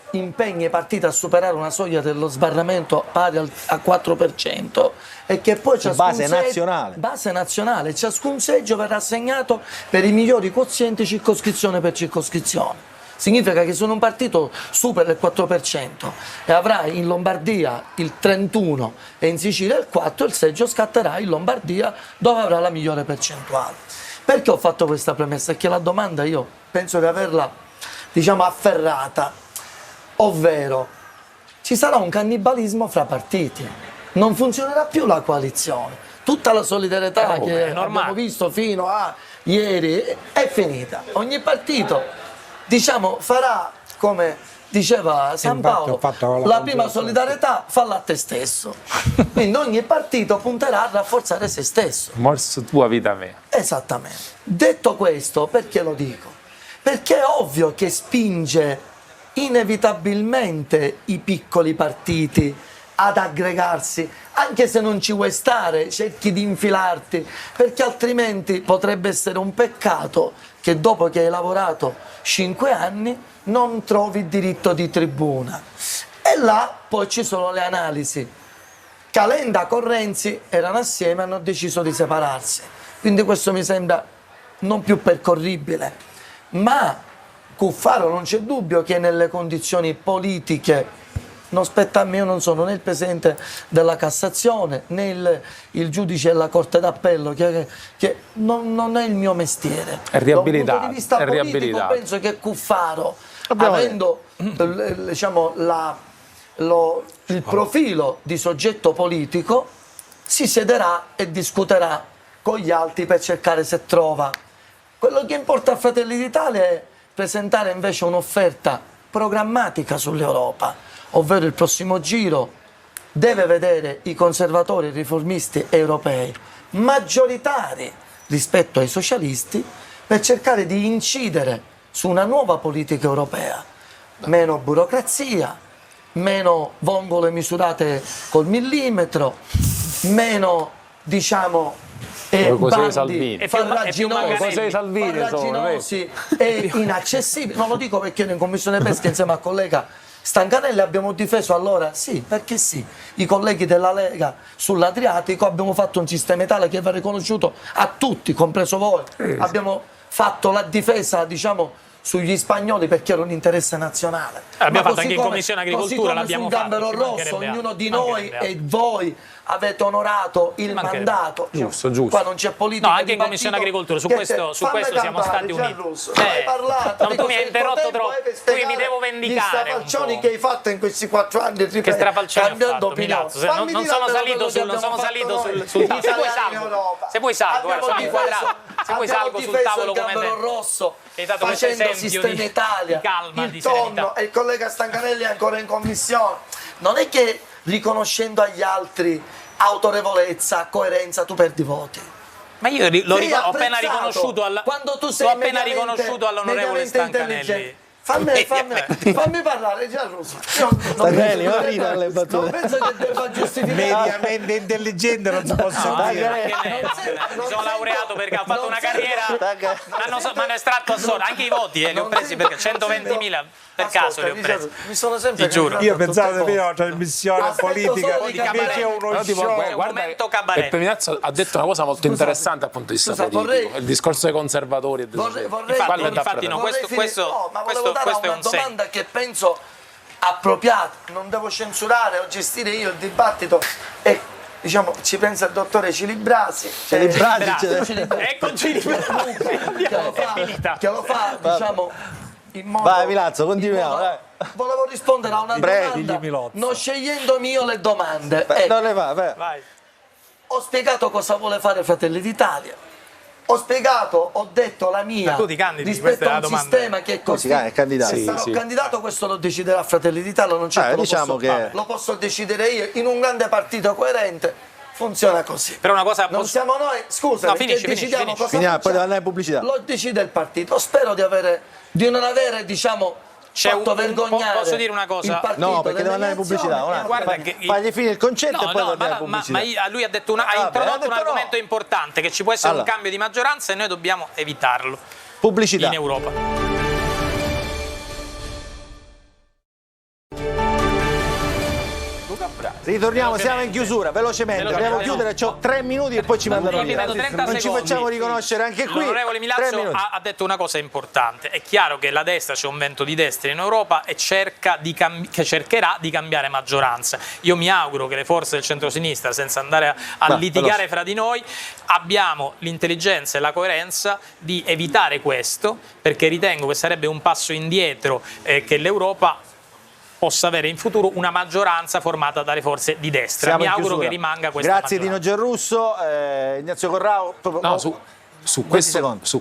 impegna i partiti a superare una soglia dello sbarramento pari a 4% e che poi base nazionale, ciascun seggio verrà assegnato per i migliori quozienti circoscrizione per circoscrizione. Significa che se un partito supera il 4% e avrà in Lombardia il 31% e in Sicilia il 4%, il seggio scatterà in Lombardia dove avrà la migliore percentuale. Perché ho fatto questa premessa? Perché la domanda io penso di averla, diciamo, afferrata, ovvero ci sarà un cannibalismo fra partiti, non funzionerà più la coalizione, tutta la solidarietà che abbiamo visto fino a ieri è finita, ogni partito, diciamo, farà come diceva San Paolo, la prima solidarietà falla a te stesso. Quindi ogni partito punterà a rafforzare se stesso. Morso tua, vita mia. Esattamente. Detto questo, perché lo dico? Perché è ovvio che spinge inevitabilmente i piccoli partiti ad aggregarsi, anche se non ci vuoi stare, cerchi di infilarti, perché altrimenti potrebbe essere un peccato che dopo che hai lavorato 5 anni non trovi diritto di tribuna. E là poi ci sono le analisi. Calenda con Renzi erano assieme e hanno deciso di separarsi, quindi questo mi sembra non più percorribile, ma Cuffaro non c'è dubbio che nelle condizioni politiche non spetta a me, io non sono né il presidente della Cassazione né il giudice della Corte d'Appello, che non è il mio mestiere. È riabilitato. Da un punto di vista politico penso che Cuffaro, avendo diciamo, il profilo di soggetto politico, si siederà e discuterà con gli altri per cercare se trova. Quello che importa a Fratelli d'Italia è presentare invece un'offerta programmatica sull'Europa, ovvero il prossimo giro deve vedere i conservatori e riformisti europei maggioritari rispetto ai socialisti per cercare di incidere su una nuova politica europea, meno burocrazia, meno vongole misurate col millimetro, meno, diciamo, bandi farraginosi e inaccessibili. Non lo dico perché noi in Commissione Pesca insieme al collega Stancanelli abbiamo difeso allora, sì, perché sì, i colleghi della Lega sull'Adriatico, abbiamo fatto un sistema Italia che va riconosciuto a tutti, compreso voi, abbiamo fatto la difesa, diciamo, sugli spagnoli perché era un interesse nazionale. L'abbiamo fatto anche in Commissione Agricoltura, l'abbiamo fatto. Sul Gambero Rosso, ognuno di noi e voi avete onorato il mandato. Giusto, giusto. Qua non c'è politica. No, anche in Commissione Agricoltura, su questo siamo stati uniti. Tu mi hai interrotto troppo, qui mi devo vendicare. Gli strafalcioni che hai fatto in questi 4 anni, che strafalcioni ho fatto, non sono salito sul tavolo. Se vuoi salgo, sono inquadrato. Se vuoi salgo sul tavolo come te. Rosso, facendo Sistema Italia, calma, il tonno e il collega Stancanelli è ancora in commissione. Non è che riconoscendo agli altri autorevolezza, coerenza, tu perdi voti. Ma io ho appena riconosciuto all'onorevole Stancanelli. Fammi parlare, Gianrusso. Stancanelli, va fino alle battute. Non penso che debba giustificare. Mediamente intelligente non si possono dire. Mi sono laureato perché ho fatto una carriera, mi hanno estratto a sorte, anche i voti li ho presi perché 120.000 per caso li ho presi. Mi sono sempre ti giuro. Io pensavo di avere una trasmissione politica, invece uno show. Guarda, Peppe Milazzo ha detto una cosa molto interessante dal punto di vista politico, il discorso dei conservatori. Infatti no, questo è una domanda che penso appropriata, non devo censurare o gestire io il dibattito e diciamo ci pensa il dottore Cilibrasi ecco Cilibrasi che lo fa diciamo in modo, vai Milazzo, continuiamo. Volevo rispondere a una domanda non scegliendomi io le domande. Non le va, vai. Ho spiegato cosa vuole fare Fratelli d'Italia. Ho spiegato, ho detto la mia rispetto a un sistema che è così. È candidato. Candidato, questo lo deciderà Fratelli d'Italia, non c'è lo posso decidere io. In un grande partito coerente funziona così. Per una cosa non siamo noi, scusa, decidiamo cosa poi deve andare in pubblicità. Lo decide il partito. Spero di non avere, diciamo, fatto vergognare. Posso dire una cosa? No, perché deve andare in pubblicità. Guarda che fagli finire il concetto e poi andare in pubblicità. Ma lui ha detto ha introdotto un argomento importante, che ci può essere un cambio di maggioranza e noi dobbiamo evitarlo. Pubblicità. In Europa. Luca Brasi. Ritorniamo, siamo in chiusura, velocemente, dobbiamo chiudere, ho 3 minuti e poi ci mandano via. Non ci facciamo riconoscere anche qui. L'onorevole Milazzo ha detto una cosa importante. È chiaro che la destra, c'è un vento di destra in Europa e cercherà di cambiare maggioranza. Io mi auguro che le forze del centrosinistra, senza andare a litigare fra di noi, abbiamo l'intelligenza e la coerenza di evitare questo, perché ritengo che sarebbe un passo indietro che l'Europa possa avere in futuro una maggioranza formata dalle forze di destra. Mi auguro che rimanga questa Grazie Dino Giarrusso, Ignazio Corrao. Su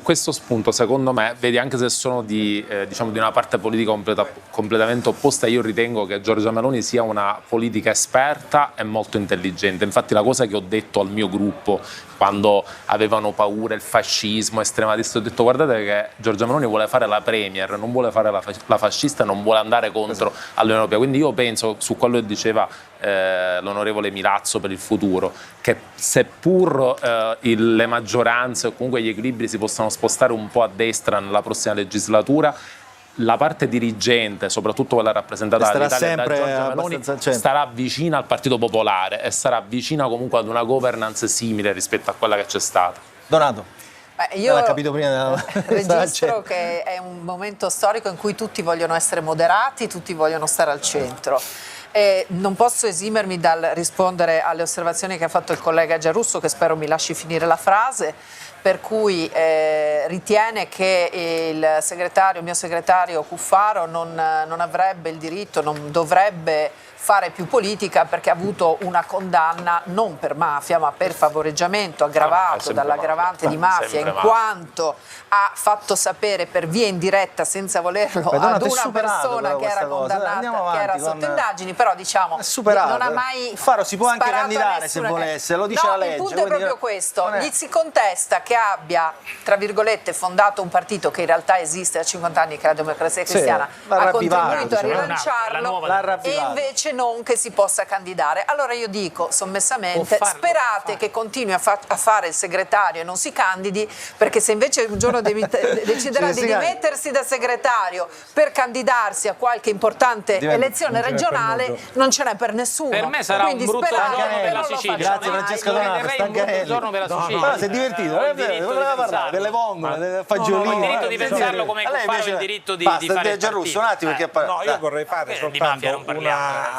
questo spunto, secondo me, vedi, anche se sono di una parte politica completamente opposta, io ritengo che Giorgia Meloni sia una politica esperta e molto intelligente. Infatti la cosa che ho detto al mio gruppo quando avevano paura il fascismo, estrema destra, ho detto: guardate che Giorgia Meloni vuole fare la premier, non vuole fare la fascista, non vuole andare contro l'Unione Europea. Quindi io penso, su quello che diceva l'onorevole Milazzo per il futuro, che seppur le maggioranze o comunque gli equilibri si possano spostare un po' a destra nella prossima legislatura, la parte dirigente, soprattutto quella rappresentata dall'Italia da Giorgia Meloni, starà vicina al Partito Popolare e sarà vicina comunque ad una governance simile rispetto a quella che c'è stata. Donato. Io registro che è un momento storico in cui tutti vogliono essere moderati, tutti vogliono stare al centro. Non posso esimermi dal rispondere alle osservazioni che ha fatto il collega Giarrusso, che spero mi lasci finire la frase, per cui ritiene che il mio segretario Cuffaro non avrebbe il diritto, non dovrebbe fare più politica perché ha avuto una condanna non per mafia ma per favoreggiamento aggravato dall'aggravante di mafia, in quanto ha fatto sapere per via indiretta, senza volerlo, ad una persona che era condannata, che era sotto indagini, però diciamo non ha mai Cuffaro si può anche candidare se volesse, lo dice la legge. Il punto è proprio questo, gli si contesta che abbia, tra virgolette, fondato un partito che in realtà esiste da 50 anni, che è la Democrazia Cristiana, ha contribuito a rilanciarlo e invece non che si possa candidare. Allora io dico sommessamente, sperate che continui a fare il segretario e non si candidi, perché se invece un giorno deciderà di dimettersi da segretario per candidarsi a qualche importante elezione regionale, non ce n'è per nessuno. Per me sarà un brutto giorno per la Sicilia. Grazie Francesca Donato, Stancarelli. Però si è divertito, voleva parlare delle vongole, delle fagiolini. Ho il diritto di pensarlo come Cuffaro, il diritto di fare il Giarrusso, un attimo, no, io vorrei fare soltanto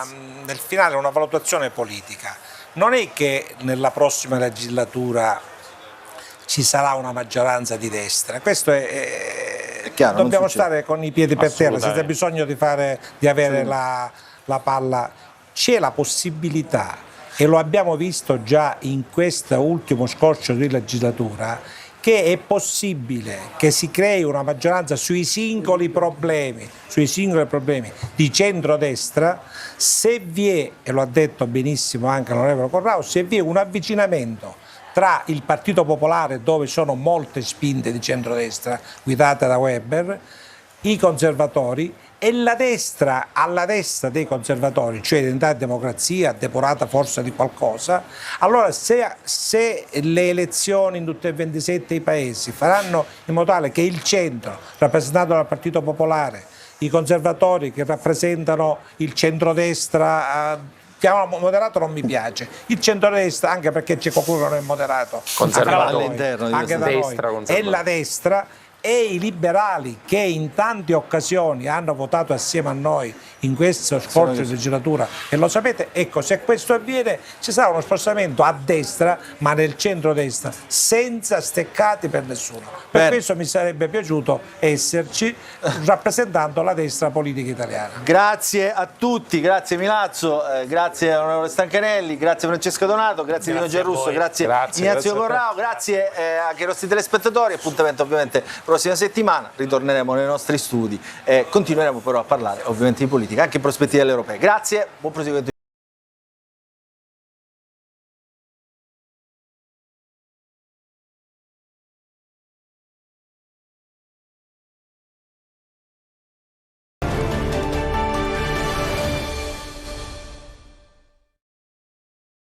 nel finale una valutazione politica. Non è che nella prossima legislatura ci sarà una maggioranza di destra, questo è chiaro, dobbiamo stare con i piedi per terra, senza bisogno di avere la palla. C'è la possibilità, e lo abbiamo visto già in questo ultimo scorcio di legislatura, che è possibile che si crei una maggioranza sui singoli problemi di centrodestra, se vi è, e lo ha detto benissimo anche l'onorevole Corrao, se vi è un avvicinamento tra il Partito Popolare, dove sono molte spinte di centrodestra guidate da Weber, i conservatori, e la destra, alla destra dei conservatori, cioè Identità e Democrazia, depurata forse di qualcosa, allora se le elezioni in tutti e 27 i paesi faranno in modo tale che il centro, rappresentato dal Partito Popolare, i conservatori che rappresentano il centrodestra, chiamalo moderato non mi piace, il centrodestra, anche perché c'è qualcuno che non è moderato, anche da noi, e la destra, e i liberali che in tante occasioni hanno votato assieme a noi in questa scorsa legislatura, e lo sapete, ecco, se questo avviene ci sarà uno spostamento a destra, ma nel centrodestra, senza steccati per nessuno. Per questo mi sarebbe piaciuto esserci rappresentando la destra politica italiana. Grazie a tutti, grazie Milazzo, grazie onorevole Stancarelli, grazie Francesca Donato, grazie Dino Giarrusso, grazie Ignazio Corrao, grazie anche ai nostri telespettatori. Appuntamento ovviamente prossima settimana, ritorneremo nei nostri studi e continueremo però a parlare ovviamente di politica anche in prospettiva delle europee. Grazie, buon proseguimento.